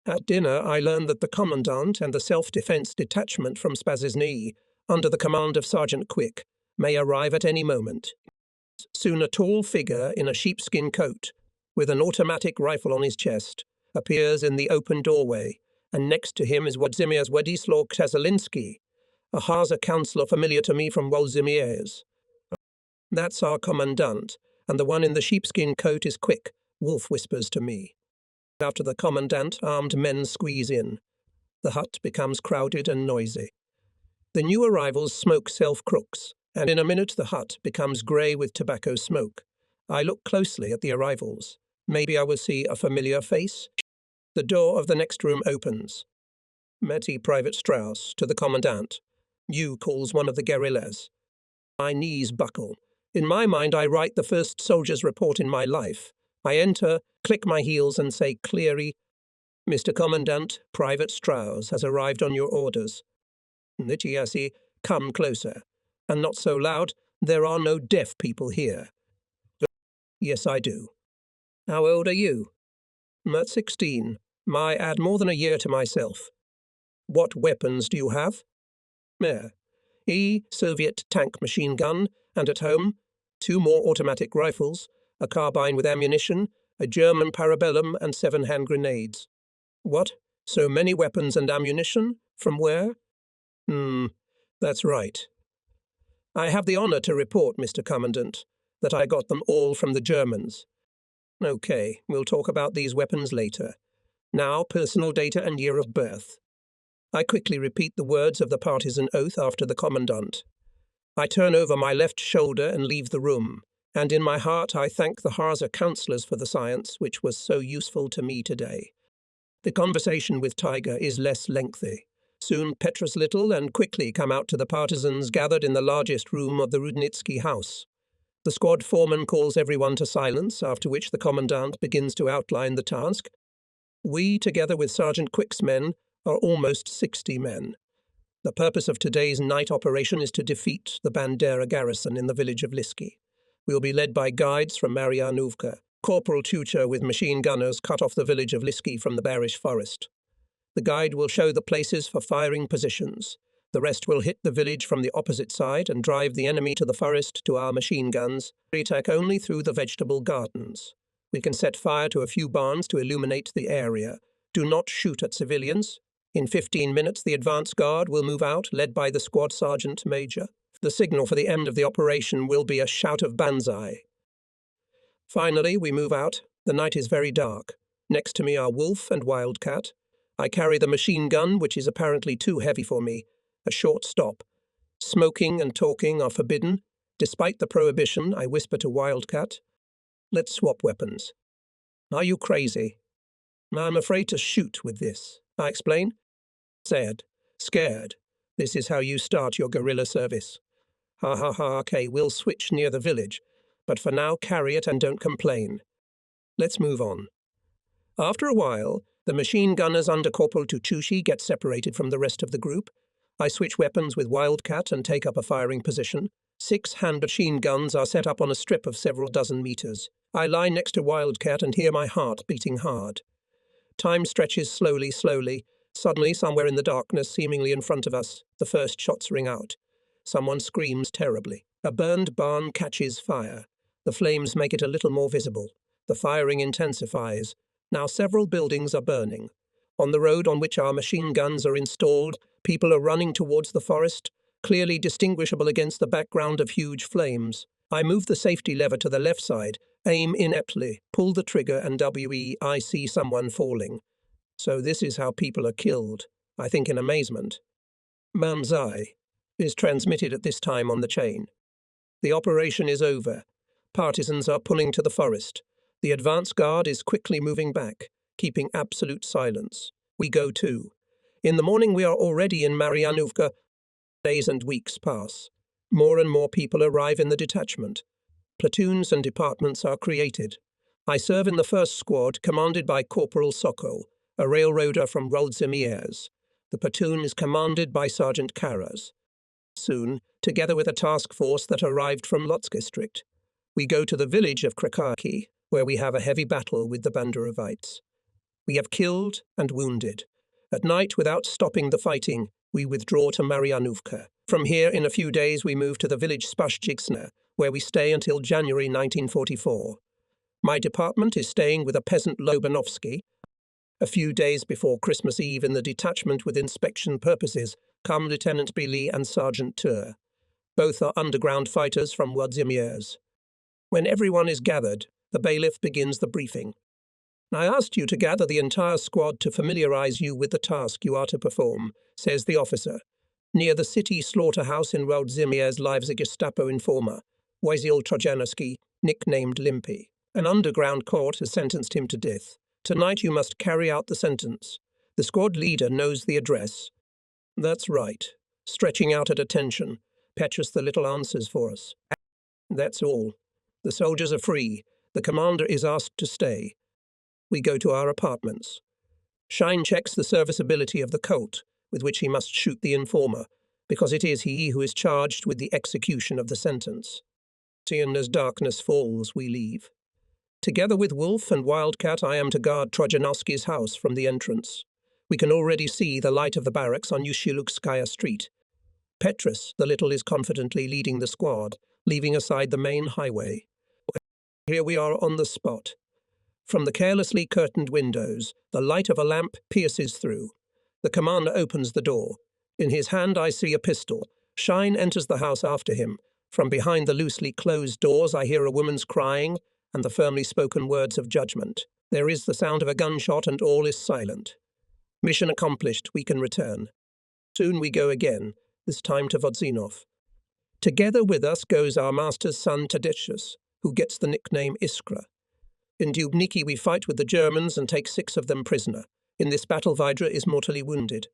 At dinner, I learn that the Commandant and the self-defense detachment from Spazizny, under the command of Sergeant Quick, may arrive at any moment. Soon a tall figure in a sheepskin coat, with an automatic rifle on his chest, appears in the open doorway, and next to him is Wadzimierz Władysław Krasoliński, a Harza councillor familiar to me from Włodzimierz. "That's our Commandant, and the one in the sheepskin coat is Quick," Wolf whispers to me. After the Commandant, armed men squeeze in. The hut becomes crowded and noisy. The new arrivals smoke self-crooks, and in a minute the hut becomes grey with tobacco smoke. I look closely at the arrivals. Maybe I will see a familiar face. The door of the next room opens. "Meti Private Strauss," to the Commandant. "You," calls one of the guerrillas. My knees buckle. In my mind I write the first soldier's report in my life. I enter, click my heels and say clearly, "Mr. Commandant, Private Strauss has arrived on your orders." "Nitiasi, come closer. And not so loud, there are no deaf people here." "Yes, I do." "How old are you?" "At 16. I add more than a year to myself." "What weapons do you have?" Soviet tank machine gun, and at home, 2 more automatic rifles, a carbine with ammunition, a German parabellum, and 7 hand grenades." "What? So many weapons and ammunition? From where?" That's right. I have the honor to report, Mr. Commandant, that I got them all from the Germans." "Okay, we'll talk about these weapons later. Now, personal data and year of birth." I quickly repeat the words of the partisan oath after the Commandant. I turn over my left shoulder and leave the room, and in my heart I thank the Harza councillors for the science which was so useful to me today. The conversation with Tiger is less lengthy. Soon Petrus Little and Quickly come out to the partisans gathered in the largest room of the Rudnitsky house. The squad foreman calls everyone to silence, after which the Commandant begins to outline the task. We, together with Sergeant Quick's men, are almost 60 men. The purpose of today's night operation is to defeat the Bandera garrison in the village of Liski. We will be led by guides from Marianuvka. Corporal Tucher with machine gunners cut off the village of Liski from the bearish forest. The guide will show the places for firing positions. The rest will hit the village from the opposite side and drive the enemy to the forest to our machine guns. We attack only through the vegetable gardens. We can set fire to a few barns to illuminate the area. Do not shoot at civilians. In 15 minutes, the advance guard will move out, led by the squad sergeant major. The signal for the end of the operation will be a shout of banzai. Finally, we move out. The night is very dark. Next to me are Wolf and Wildcat. I carry the machine gun, which is apparently too heavy for me. A short stop. Smoking and talking are forbidden. Despite the prohibition, I whisper to Wildcat, "Let's swap weapons." "Are you crazy?" "I'm afraid to shoot with this," I explain. Scared. This is how you start your guerrilla service. Ha ha ha, okay, we'll switch near the village. But for now, carry it and don't complain. Let's move on. After a while, the machine gunners under Corporal Tuchushi get separated from the rest of the group. I switch weapons with Wildcat and take up a firing position. 6 hand machine guns are set up on a strip of several dozen meters. I lie next to Wildcat and hear my heart beating hard. Time stretches slowly. Suddenly, somewhere in the darkness, seemingly in front of us, the first shots ring out. Someone screams terribly. A burned barn catches fire. The flames make it a little more visible. The firing intensifies. Now several buildings are burning. On the road on which our machine guns are installed, people are running towards the forest, clearly distinguishable against the background of huge flames. I move the safety lever to the left side, aim ineptly, pull the trigger, and I see someone falling. So this is how people are killed, I think in amazement. Banzai is transmitted at this time on the chain. The operation is over. Partisans are pulling to the forest. The advance guard is quickly moving back, keeping absolute silence. We go too. In the morning we are already in Marianovka. Days and weeks pass. More and more people arrive in the detachment. Platoons and departments are created. I serve in the first squad, commanded by Corporal Sokol, a railroader from Volinia. The platoon is commanded by Sergeant Karas. Soon, together with a task force that arrived from Lotsk district, we go to the village of Krakaki, where we have a heavy battle with the Banderovites. We have killed and wounded. At night, without stopping the fighting, we withdraw to Marianovka. From here, in a few days, we move to the village Spashchiksna, where we stay until January 1944. My department is staying with a peasant Lobanovsky. A few days before Christmas Eve, in the detachment with inspection purposes, come Lieutenant Billy and Sergeant Tur. Both are underground fighters from Wadzimierz. When everyone is gathered, the bailiff begins the briefing. "I asked you to gather the entire squad to familiarize you with the task you are to perform," says the officer. "Near the city slaughterhouse in Wadzimierz lives a Gestapo informer, Wasyl Trojanowski, nicknamed Limpy. An underground court has sentenced him to death. Tonight you must carry out the sentence. The squad leader knows the address." "That's right." Stretching out at attention, Petrus the Little answers for us. "That's all. The soldiers are free. The commander is asked to stay." We go to our apartments. Shine checks the serviceability of the Colt, with which he must shoot the informer, because it is he who is charged with the execution of the sentence. And as darkness falls, we leave. Together with Wolf and Wildcat, I am to guard Trojanowski's house from the entrance. We can already see the light of the barracks on Yushilukskaya Street. Petrus the Little is confidently leading the squad, leaving aside the main highway. Here we are on the spot. From the carelessly curtained windows, the light of a lamp pierces through. The commander opens the door. In his hand I see a pistol. Shine enters the house after him. From behind the loosely closed doors I hear a woman's crying and the firmly spoken words of judgment. There is the sound of a gunshot and all is silent. Mission accomplished, we can return. Soon we go again, this time to Vodzinov. Together with us goes our master's son Tadeusz, who gets the nickname Iskra. In Dubniki we fight with the Germans and take 6 of them prisoner. In this battle Vidra is mortally wounded.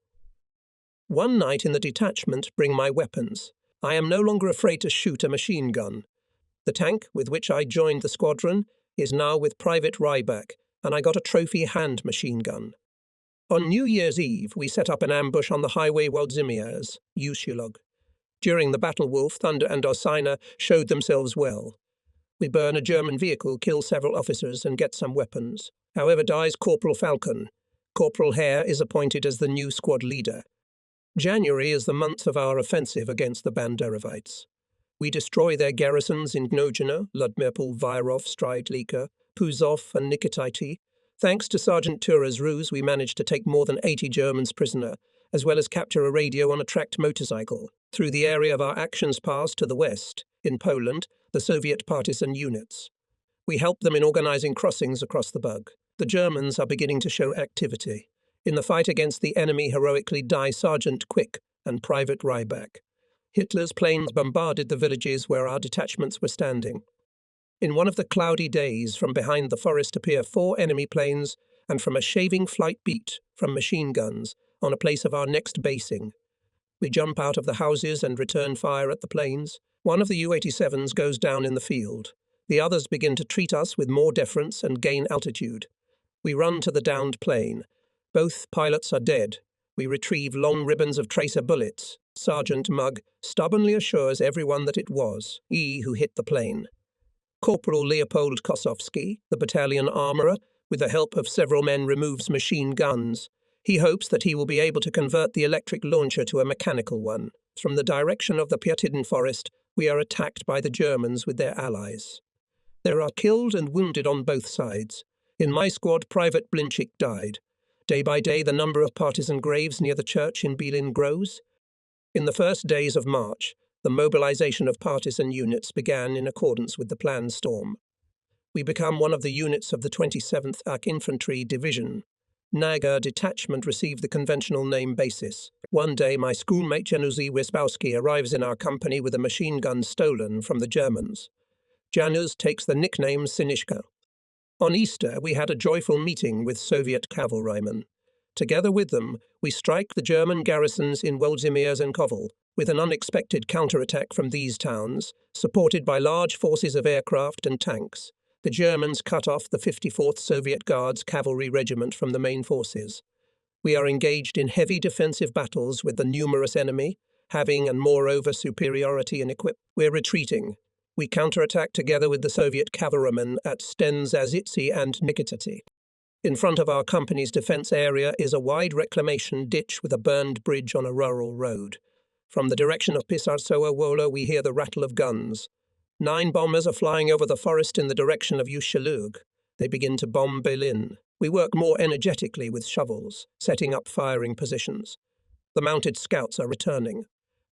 One night in the detachment bring my weapons. I am no longer afraid to shoot a machine gun. The tank with which I joined the squadron is now with Private Ryback, and I got a trophy hand machine gun. On New Year's Eve, we set up an ambush on the highway Wadzimierz, Ushilog. During the battle, Wolf, Thunder, and Orsina showed themselves well. We burn a German vehicle, kill several officers, and get some weapons. However, dies Corporal Falcon. Corporal Hare is appointed as the new squad leader. January is the month of our offensive against the Banderovites. We destroy their garrisons in Gnojina, Ludmirpol, Virov, Stridlika, Puzov, and Nikitaiti. Thanks to Sergeant Tura's ruse, we managed to take more than 80 Germans prisoner, as well as capture a radio on a tracked motorcycle. Through the area of our actions pass to the west, in Poland, the Soviet partisan units. We help them in organizing crossings across the Bug. The Germans are beginning to show activity. In the fight against the enemy heroically die Sergeant Quick and Private Ryback. Hitler's planes bombarded the villages where our detachments were standing. In one of the cloudy days, from behind the forest appear 4 enemy planes, and from a shaving flight beat from machine guns on a place of our next basing. We jump out of the houses and return fire at the planes. One of the U-87s goes down in the field. The others begin to treat us with more deference and gain altitude. We run to the downed plane. Both pilots are dead. We retrieve long ribbons of tracer bullets. Sergeant Mugg stubbornly assures everyone that it was he who hit the plane. Corporal Leopold Kosowski, the battalion armourer, with the help of several men, removes machine guns. He hopes that he will be able to convert the electric launcher to a mechanical one. From the direction of the Partisan forest, we are attacked by the Germans with their allies. There are killed and wounded on both sides. In my squad, Private Blinchik died. Day by day, the number of partisan graves near the church in Belin grows. In the first days of March, the mobilization of partisan units began in accordance with the planned storm. We become one of the units of the 27th AK Infantry Division. Naga detachment received the conventional name basis. One day, my schoolmate Janusz Wisbowski arrives in our company with a machine gun stolen from the Germans. Janusz takes the nickname Sinishka. On Easter, we had a joyful meeting with Soviet cavalrymen. Together with them, we strike the German garrisons in Woldzymirs and Kovel. With an unexpected counterattack from these towns, supported by large forces of aircraft and tanks, the Germans cut off the 54th Soviet Guards Cavalry Regiment from the main forces. We are engaged in heavy defensive battles with the numerous enemy, having and moreover superiority in equipment. We're retreating. We counterattack together with the Soviet cavalrymen at Stenzazitsi and Nikitati. In front of our company's defense area is a wide reclamation ditch with a burned bridge on a rural road. From the direction of Pisarsoa-Wola, we hear the rattle of guns. 9 bombers are flying over the forest in the direction of Ushilug. They begin to bomb Berlin. We work more energetically with shovels, setting up firing positions. The mounted scouts are returning.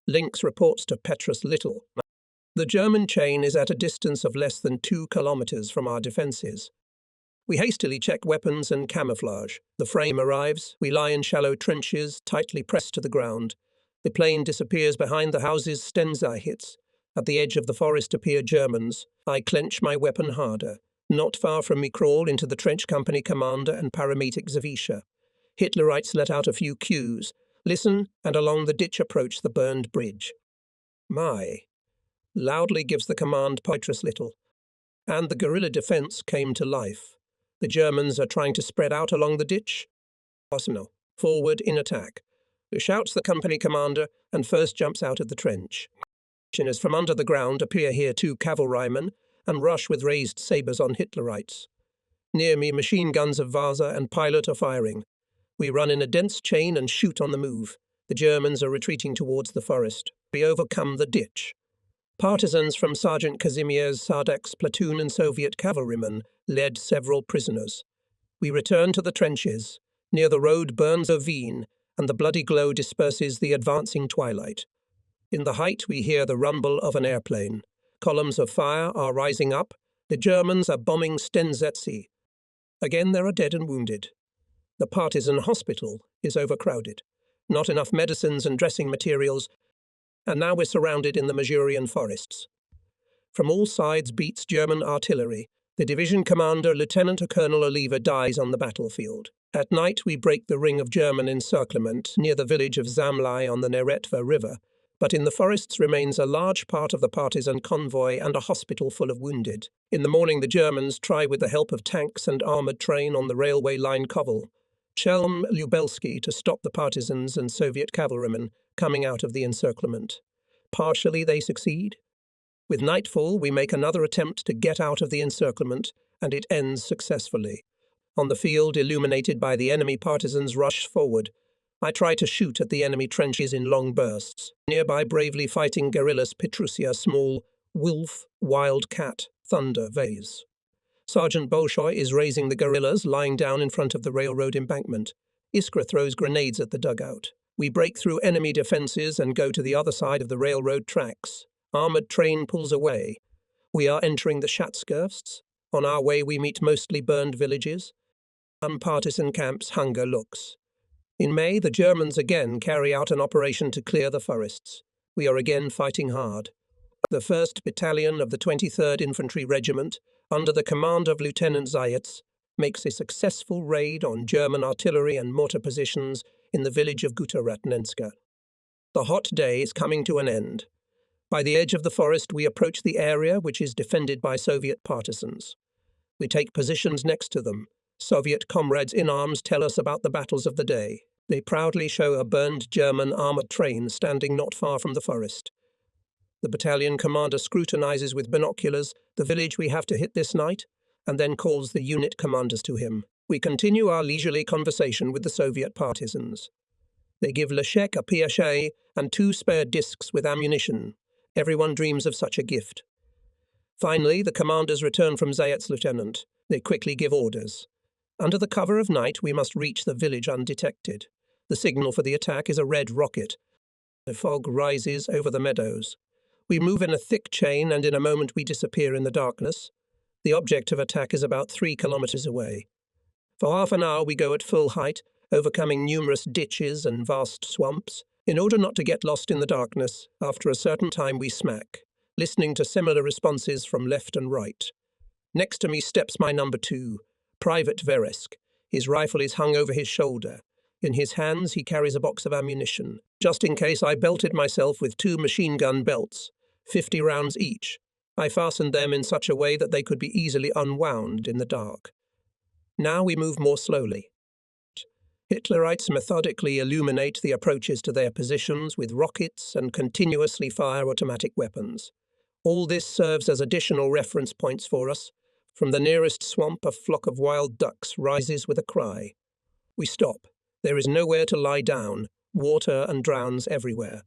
Lynx reports to Petrus Little. The German chain is at a distance of less than 2 kilometers from our defenses. We hastily check weapons and camouflage. The frame arrives. We lie in shallow trenches, tightly pressed to the ground. The plane disappears behind the houses Stenzai hits. At the edge of the forest appear Germans. I clench my weapon harder. Not far from me crawl into the trench company commander and paramedic Zavisha. Hitlerites let out a few cues. Listen, and along the ditch approach the burned bridge. My! Loudly gives the command Petrus Little. And the guerrilla defense came to life. The Germans are trying to spread out along the ditch. Arsenal, forward in attack. Shouts the company commander and first jumps out of the trench. As from under the ground appear here 2 cavalrymen and rush with raised sabres on Hitlerites. Near me, machine guns of Vasa and pilot are firing. We run in a dense chain and shoot on the move. The Germans are retreating towards the forest. We overcome the ditch. Partisans from Sergeant Kazimierz Sardak's platoon and Soviet cavalrymen led several prisoners. We return to the trenches. Near the road burns a ravine, and the bloody glow disperses the advancing twilight. In the height we hear the rumble of an airplane. Columns of fire are rising up. The Germans are bombing Stenzatsi. Again there are dead and wounded. The partisan hospital is overcrowded. Not enough medicines and dressing materials, and now we're surrounded in the Masurian forests. From all sides beats German artillery. The division commander, Lieutenant Colonel Oliva, dies on the battlefield. At night we break the ring of German encirclement near the village of Zamlai on the Neretva River, but in the forests remains a large part of the partisan convoy and a hospital full of wounded. In the morning the Germans try with the help of tanks and armoured train on the railway line Kovel, Chelm Lubelski, to stop the partisans and Soviet cavalrymen coming out of the encirclement. Partially they succeed. With nightfall we make another attempt to get out of the encirclement, and it ends successfully. On the field, illuminated by the enemy, partisans rush forward. I try to shoot at the enemy trenches in long bursts. Nearby bravely fighting guerrillas Petrusia Small, Wolf, Wildcat, Thunder, Vase. Sergeant Bolshoi is raising the guerrillas lying down in front of the railroad embankment. Iskra throws grenades at the dugout. We break through enemy defenses and go to the other side of the railroad tracks. Armored train pulls away. We are entering the Schatzgürsts. On our way we meet mostly burned villages. Some partisan camps hunger looks. In May, the Germans again carry out an operation to clear the forests. We are again fighting hard. The 1st Battalion of the 23rd Infantry Regiment, under the command of Lieutenant Zayats, makes a successful raid on German artillery and mortar positions in the village of Guta-Ratnenska. The hot day is coming to an end. By the edge of the forest we approach the area which is defended by Soviet partisans. We take positions next to them. Soviet comrades in arms tell us about the battles of the day. They proudly show a burned German armoured train standing not far from the forest. The battalion commander scrutinizes with binoculars the village we have to hit this night, and then calls the unit commanders to him. We continue our leisurely conversation with the Soviet partisans. They give Leszek a Piachet and 2 spare discs with ammunition. Everyone dreams of such a gift. Finally, the commanders return from Zayat's lieutenant. They quickly give orders. Under the cover of night, we must reach the village undetected. The signal for the attack is a red rocket. The fog rises over the meadows. We move in a thick chain, and in a moment we disappear in the darkness. The object of attack is about 3 kilometers away. For half an hour we go at full height, overcoming numerous ditches and vast swamps. In order not to get lost in the darkness, after a certain time we smack, listening to similar responses from left and right. Next to me steps my number 2, Private Veresk. His rifle is hung over his shoulder. In his hands he carries a box of ammunition. Just in case, I belted myself with 2 machine gun belts, 50 rounds each. I fastened them in such a way that they could be easily unwound in the dark. Now we move more slowly. Hitlerites methodically illuminate the approaches to their positions with rockets and continuously fire automatic weapons. All this serves as additional reference points for us. From the nearest swamp, a flock of wild ducks rises with a cry. We stop. There is nowhere to lie down, water and drowns everywhere.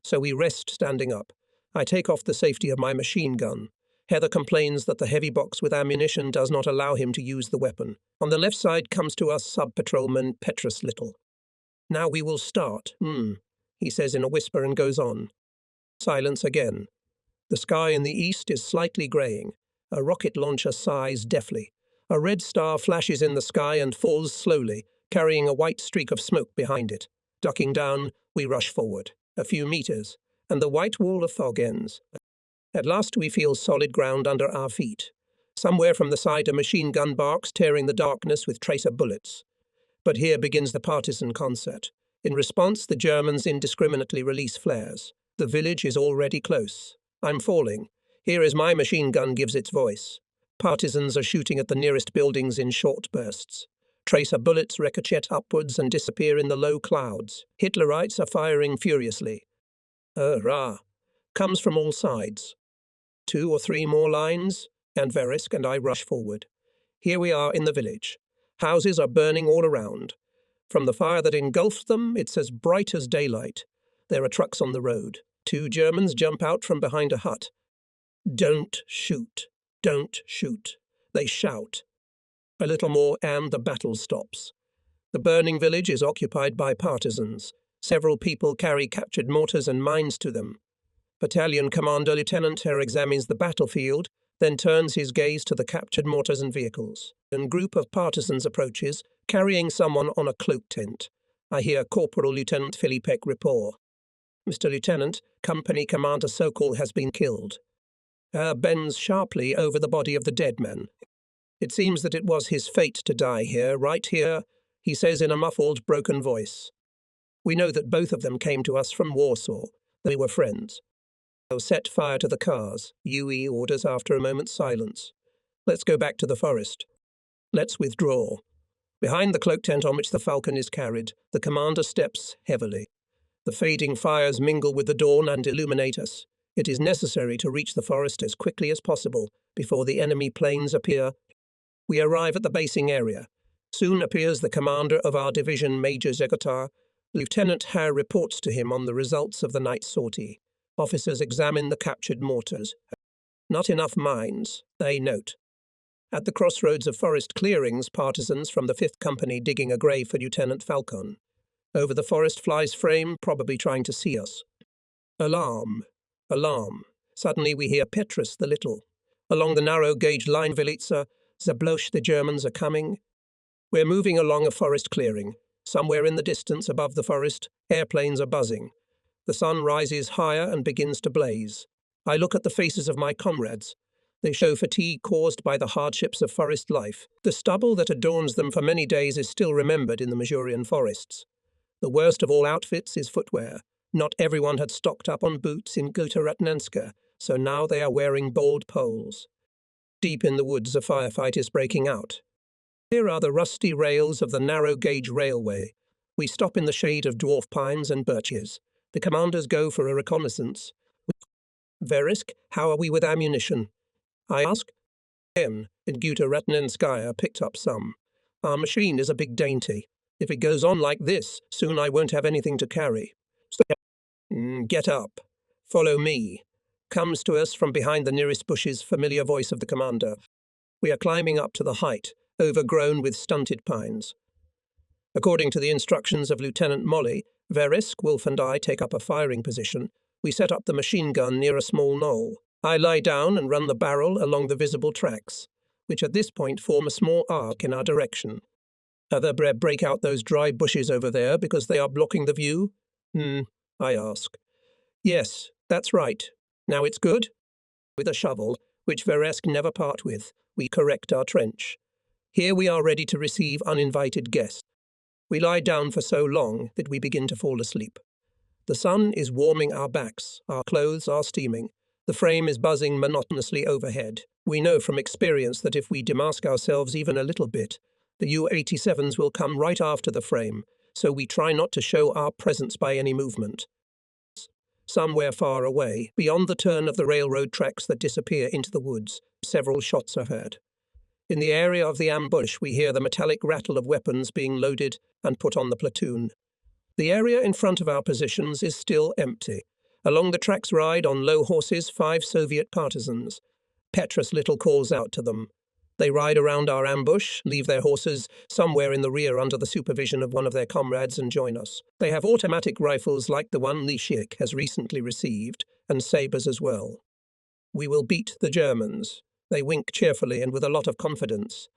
So we rest standing up. I take off the safety of my machine gun. Heather complains that the heavy box with ammunition does not allow him to use the weapon. On the left side comes to us sub-patrolman Petrus Little. Now we will start, he says in a whisper and goes on. Silence again. The sky in the east is slightly greying. A rocket launcher sighs deftly. A red star flashes in the sky and falls slowly, carrying a white streak of smoke behind it. Ducking down, we rush forward. A few meters, and the white wall of fog ends. At last we feel solid ground under our feet. Somewhere from the side a machine gun barks, tearing the darkness with tracer bullets. But here begins the partisan concert. In response, the Germans indiscriminately release flares. The village is already close. I'm falling. Here is my machine gun gives its voice. Partisans are shooting at the nearest buildings in short bursts. Tracer bullets ricochet upwards and disappear in the low clouds. Hitlerites are firing furiously. Hurrah! Comes from all sides. 2 or 3 more lines, and Veresk and I rush forward. Here we are in the village. Houses are burning all around. From the fire that engulfed them, it's as bright as daylight. There are trucks on the road. 2 Germans jump out from behind a hut. Don't shoot. Don't shoot. They shout. A little more and the battle stops. The burning village is occupied by partisans. Several people carry captured mortars and mines to them. Battalion Commander Lieutenant Herr examines the battlefield, then turns his gaze to the captured mortars and vehicles. A group of partisans approaches, carrying someone on a cloak tent. I hear Corporal Lieutenant Filipek report. Mr. Lieutenant, Company Commander Sokol has been killed. Bends sharply over the body of the dead man. It seems that it was his fate to die here, right here, he says in a muffled, broken voice. We know that both of them came to us from Warsaw. They were friends. They'll set fire to the cars, UE orders after a moment's silence. Let's go back to the forest. Let's withdraw. Behind the cloak tent on which the Falcon is carried, the commander steps heavily. The fading fires mingle with the dawn and illuminate us. It is necessary to reach the forest as quickly as possible before the enemy planes appear. We arrive at the basing area. Soon appears the commander of our division, Major Zegotar. Lieutenant Herr reports to him on the results of the night sortie. Officers examine the captured mortars. Not enough mines, they note. At the crossroads of forest clearings, partisans from the 5th Company digging a grave for Lieutenant Falcon. Over the forest flies Frame, probably trying to see us. Alarm! Alarm! Suddenly we hear Petrus the Little. Along the narrow-gauge line Velitza, Zablosh, the Germans are coming. We're moving along a forest clearing. Somewhere in the distance above the forest, airplanes are buzzing. The sun rises higher and begins to blaze. I look at the faces of my comrades. They show fatigue caused by the hardships of forest life. The stubble that adorns them for many days is still remembered in the Mazurian forests. The worst of all outfits is footwear. Not everyone had stocked up on boots in Ghetto, so now they are wearing bold poles. Deep in the woods, a firefight is breaking out. Here are the rusty rails of the narrow-gauge railway. We stop in the shade of dwarf pines and birches. The commanders go for a reconnaissance. Verisk, how are we with ammunition? I ask. In Ghetto picked up some. Our machine is a big dainty. If it goes on like this, soon I won't have anything to carry. Get up. Follow me. Comes to us from behind the nearest bushes, familiar voice of the commander. We are climbing up to the height, overgrown with stunted pines. According to the instructions of Lieutenant Molly, Verisk, Wolf and I take up a firing position. We set up the machine gun near a small knoll. I lie down and run the barrel along the visible tracks, which at this point form a small arc in our direction. Other break out those dry bushes over there because they are blocking the view? I ask. Yes, that's right. Now it's good? With a shovel, which Veresk never part with, we correct our trench. Here we are ready to receive uninvited guests. We lie down for so long that we begin to fall asleep. The sun is warming our backs, our clothes are steaming. The frame is buzzing monotonously overhead. We know from experience that if we demask ourselves even a little bit, the U-87s will come right after the frame, so we try not to show our presence by any movement. Somewhere far away, beyond the turn of the railroad tracks that disappear into the woods, several shots are heard. In the area of the ambush, we hear the metallic rattle of weapons being loaded and put on the platoon. The area in front of our positions is still empty. Along the tracks ride on low horses 5 Soviet partisans. Petrus Little calls out to them. They ride around our ambush, leave their horses somewhere in the rear under the supervision of one of their comrades and join us. They have automatic rifles like the one Lishik has recently received, and sabres as well. We will beat the Germans. They wink cheerfully and with a lot of confidence.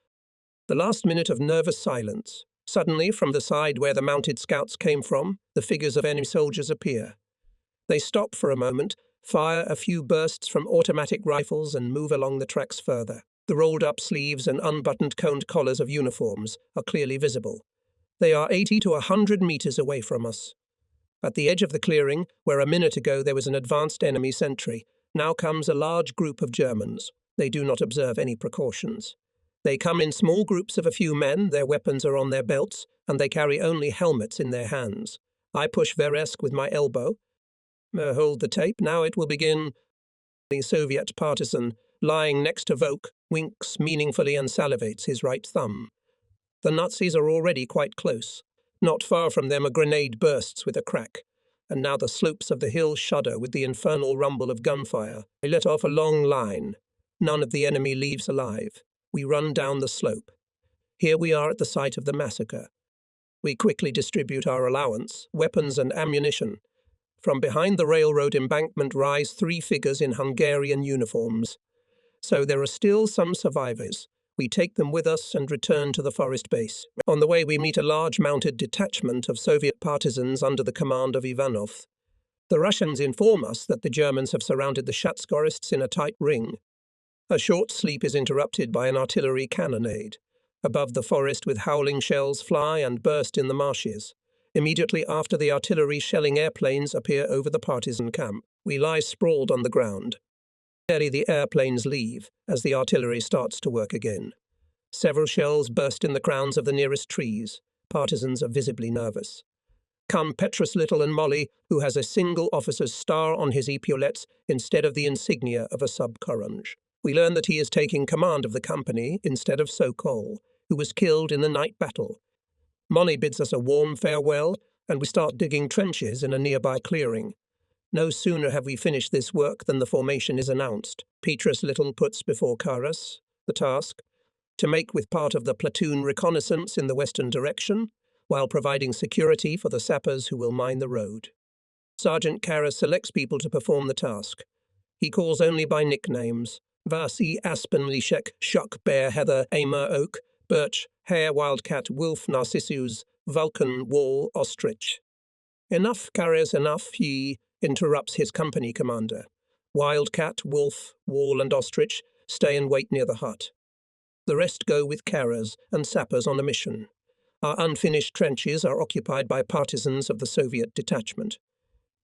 The last minute of nervous silence. Suddenly, from the side where the mounted scouts came from, the figures of enemy soldiers appear. They stop for a moment, fire a few bursts from automatic rifles and move along the tracks further. The rolled-up sleeves and unbuttoned coned collars of uniforms are clearly visible. They are 80 to 100 meters away from us. At the edge of the clearing, where a minute ago there was an advanced enemy sentry, now comes a large group of Germans. They do not observe any precautions. They come in small groups of a few men, their weapons are on their belts, and they carry only helmets in their hands. I push Veresk with my elbow. Hold the tape, now it will begin. The Soviet partisan, lying next to Volk, winks meaningfully and salivates his right thumb. The Nazis are already quite close. Not far from them a grenade bursts with a crack, and now the slopes of the hill shudder with the infernal rumble of gunfire. They let off a long line. None of the enemy leaves alive. We run down the slope. Here we are at the site of the massacre. We quickly distribute our allowance, weapons and ammunition. From behind the railroad embankment rise 3 figures in Hungarian uniforms. So there are still some survivors. We take them with us and return to the forest base. On the way we meet a large mounted detachment of Soviet partisans under the command of Ivanov. The Russians inform us that the Germans have surrounded the Shatskorists in a tight ring. A short sleep is interrupted by an artillery cannonade. Above the forest with howling shells fly and burst in the marshes. Immediately after the artillery shelling airplanes appear over the partisan camp. We lie sprawled on the ground. Barely the airplanes leave as the artillery starts to work again. Several shells burst in the crowns of the nearest trees. Partisans are visibly nervous. Come Petrus Little and Molly, who has a single officer's star on his epaulettes instead of the insignia of a sub-corange. We learn that he is taking command of the company instead of Sokol, who was killed in the night battle. Molly bids us a warm farewell, and we start digging trenches in a nearby clearing. No sooner have we finished this work than the formation is announced. Petrus Little puts before Karas the task to make with part of the platoon reconnaissance in the western direction, while providing security for the sappers who will mine the road. Sergeant Karras selects people to perform the task. He calls only by nicknames: Vasi, Aspen, Lishek, Shuck, Bear, Heather, Amer, Oak, Birch, Hare, Wildcat, Wolf, Narcissus, Vulcan, Wall, Ostrich. Enough, Karras, enough, he interrupts his company commander. Wildcat, Wolf, Wall, and Ostrich stay and wait near the hut. The rest go with Karras and sappers on a mission. Our unfinished trenches are occupied by partisans of the Soviet detachment.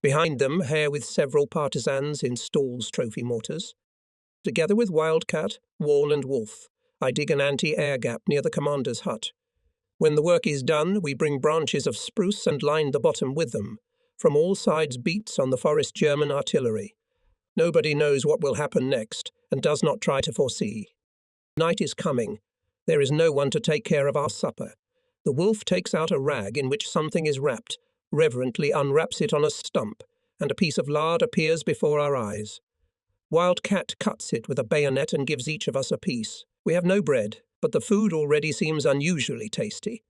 Behind them, Hare with several partisans in Stahl's trophy mortars. Together with Wildcat, Wall, and Wolf, I dig an anti-air gap near the commander's hut. When the work is done, we bring branches of spruce and line the bottom with them. From all sides beats on the forest German artillery. Nobody knows what will happen next, and does not try to foresee. Night is coming. There is no one to take care of our supper. The wolf takes out a rag in which something is wrapped, reverently unwraps it on a stump, and a piece of lard appears before our eyes. Wildcat cuts it with a bayonet and gives each of us a piece. We have no bread, but the food already seems unusually tasty.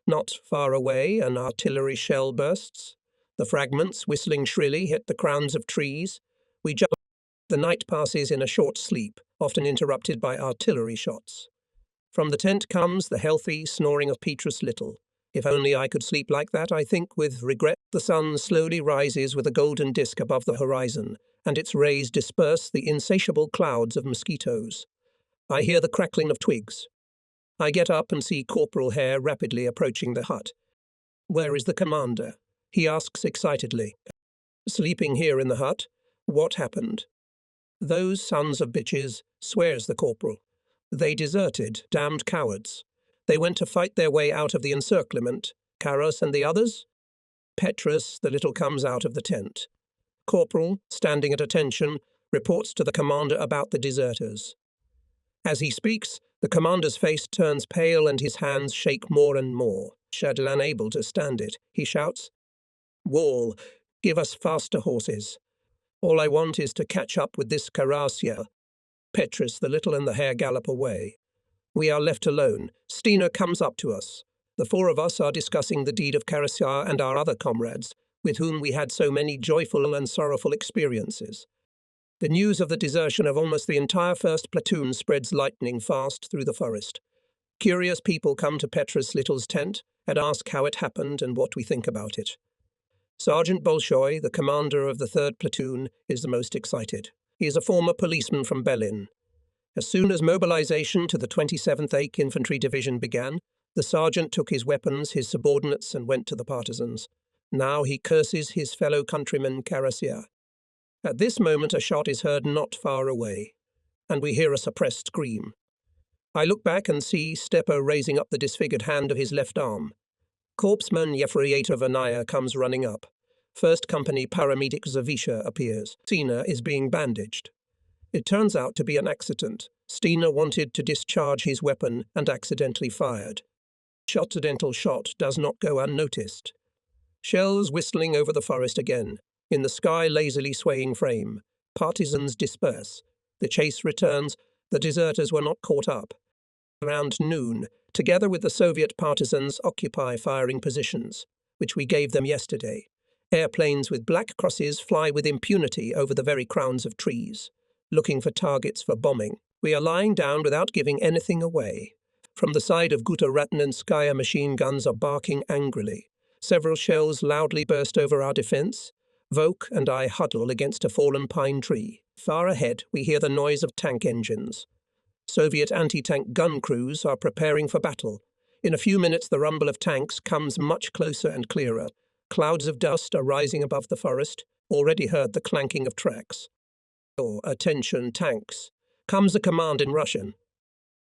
Not far away, an artillery shell bursts. The fragments, whistling shrilly, hit the crowns of trees. We jump. The night passes in a short sleep, often interrupted by artillery shots. From the tent comes the healthy snoring of Petrus Little. If only I could sleep like that, I think with regret. The sun slowly rises with a golden disk above the horizon, and its rays disperse the insatiable clouds of mosquitoes. I hear the crackling of twigs. I get up and see Corporal Hare rapidly approaching the hut. "Where is the commander?" he asks excitedly. "Sleeping here in the hut. What happened?" "Those sons of bitches," swears the corporal. "They deserted, damned cowards. They went to fight their way out of the encirclement. Karras and the others?" Petrus the Little comes out of the tent. Corporal, standing at attention, reports to the commander about the deserters. As he speaks, the commander's face turns pale and his hands shake more and more. Shadil unable to stand it, he shouts, "Wall, give us faster horses. All I want is to catch up with this Karras." Petrus the Little and the Hare gallop away. We are left alone. Stina comes up to us. The four of us are discussing the deed of Karras and our other comrades, with whom we had so many joyful and sorrowful experiences. The news of the desertion of almost the entire first platoon spreads lightning fast through the forest. Curious people come to Petrus Little's tent and ask how it happened and what we think about it. Sergeant Bolshoi, the commander of the 3rd platoon, is the most excited. He is a former policeman from Berlin. As soon as mobilization to the 27th Ache Infantry Division began, the sergeant took his weapons, his subordinates, and went to the partisans. Now he curses his fellow countryman Karras. At this moment a shot is heard not far away, and we hear a suppressed scream. I look back and see Stepa raising up the disfigured hand of his left arm. Corpsman Yefreyator Vanaya comes running up. 1st Company paramedic Zavisha appears. Stina is being bandaged. It turns out to be an accident. Stina wanted to discharge his weapon and accidentally fired. Accidental shot does not go unnoticed. Shells whistling over the forest again. In the sky lazily swaying frame. Partisans disperse. The chase returns. The deserters were not caught up. Around noon, together with the Soviet partisans, occupy firing positions, which we gave them yesterday. Airplanes with black crosses fly with impunity over the very crowns of trees, looking for targets for bombing. We are lying down without giving anything away. From the side of Guta Ratnanskaya machine guns are barking angrily. Several shells loudly burst over our defense. Vok and I huddle against a fallen pine tree. Far ahead, we hear the noise of tank engines. Soviet anti-tank gun crews are preparing for battle. In a few minutes, the rumble of tanks comes much closer and clearer. Clouds of dust are rising above the forest. Already heard the clanking of tracks. "Attention, tanks," comes a command in Russian.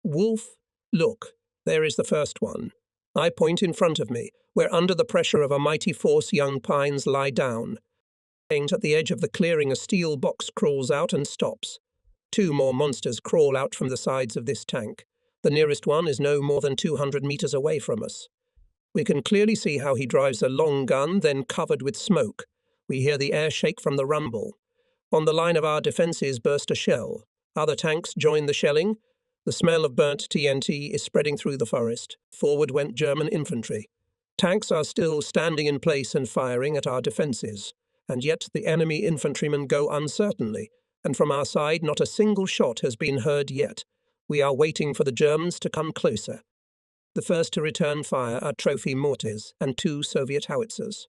"Wolf, look, there is the first one." I point in front of me, where under the pressure of a mighty force young pines lie down. At the edge of the clearing, a steel box crawls out and stops. 2 more monsters crawl out from the sides of this tank. The nearest one is no more than 200 meters away from us. We can clearly see how he drives a long gun, then covered with smoke. We hear the air shake from the rumble. On the line of our defences burst a shell. Other tanks join the shelling. The smell of burnt TNT is spreading through the forest. Forward went German infantry. Tanks are still standing in place and firing at our defences, and yet the enemy infantrymen go uncertainly, and from our side not a single shot has been heard yet. We are waiting for the Germans to come closer. The first to return fire are trophy mortars and 2 Soviet howitzers.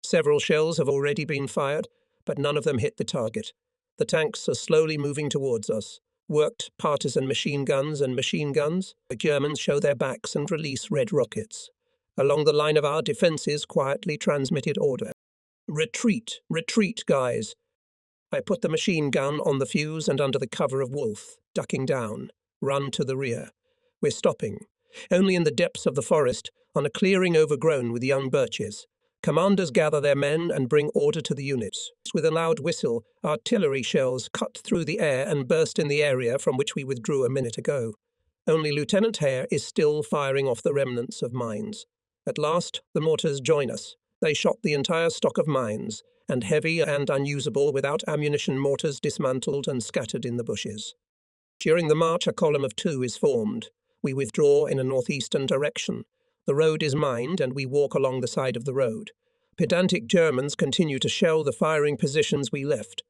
Several shells have already been fired, but none of them hit the target. The tanks are slowly moving towards us. Worked partisan machine guns and machine guns. The Germans show their backs and release red rockets. Along the line of our defences quietly transmitted order. Retreat, retreat, guys. I put the machine gun on the fuse and under the cover of Wolf, ducking down. Run to the rear. We're stopping. Only in the depths of the forest, on a clearing overgrown with young birches. Commanders gather their men and bring order to the units. With a loud whistle, artillery shells cut through the air and burst in the area from which we withdrew a minute ago. Only Lieutenant Hare is still firing off the remnants of mines. At last, the mortars join us. They shot the entire stock of mines, and heavy and unusable without ammunition mortars dismantled and scattered in the bushes. During the march, a column of 2 is formed. We withdraw in a northeastern direction. The road is mined, and we walk along the side of the road. Pedantic Germans continue to shell the firing positions we left.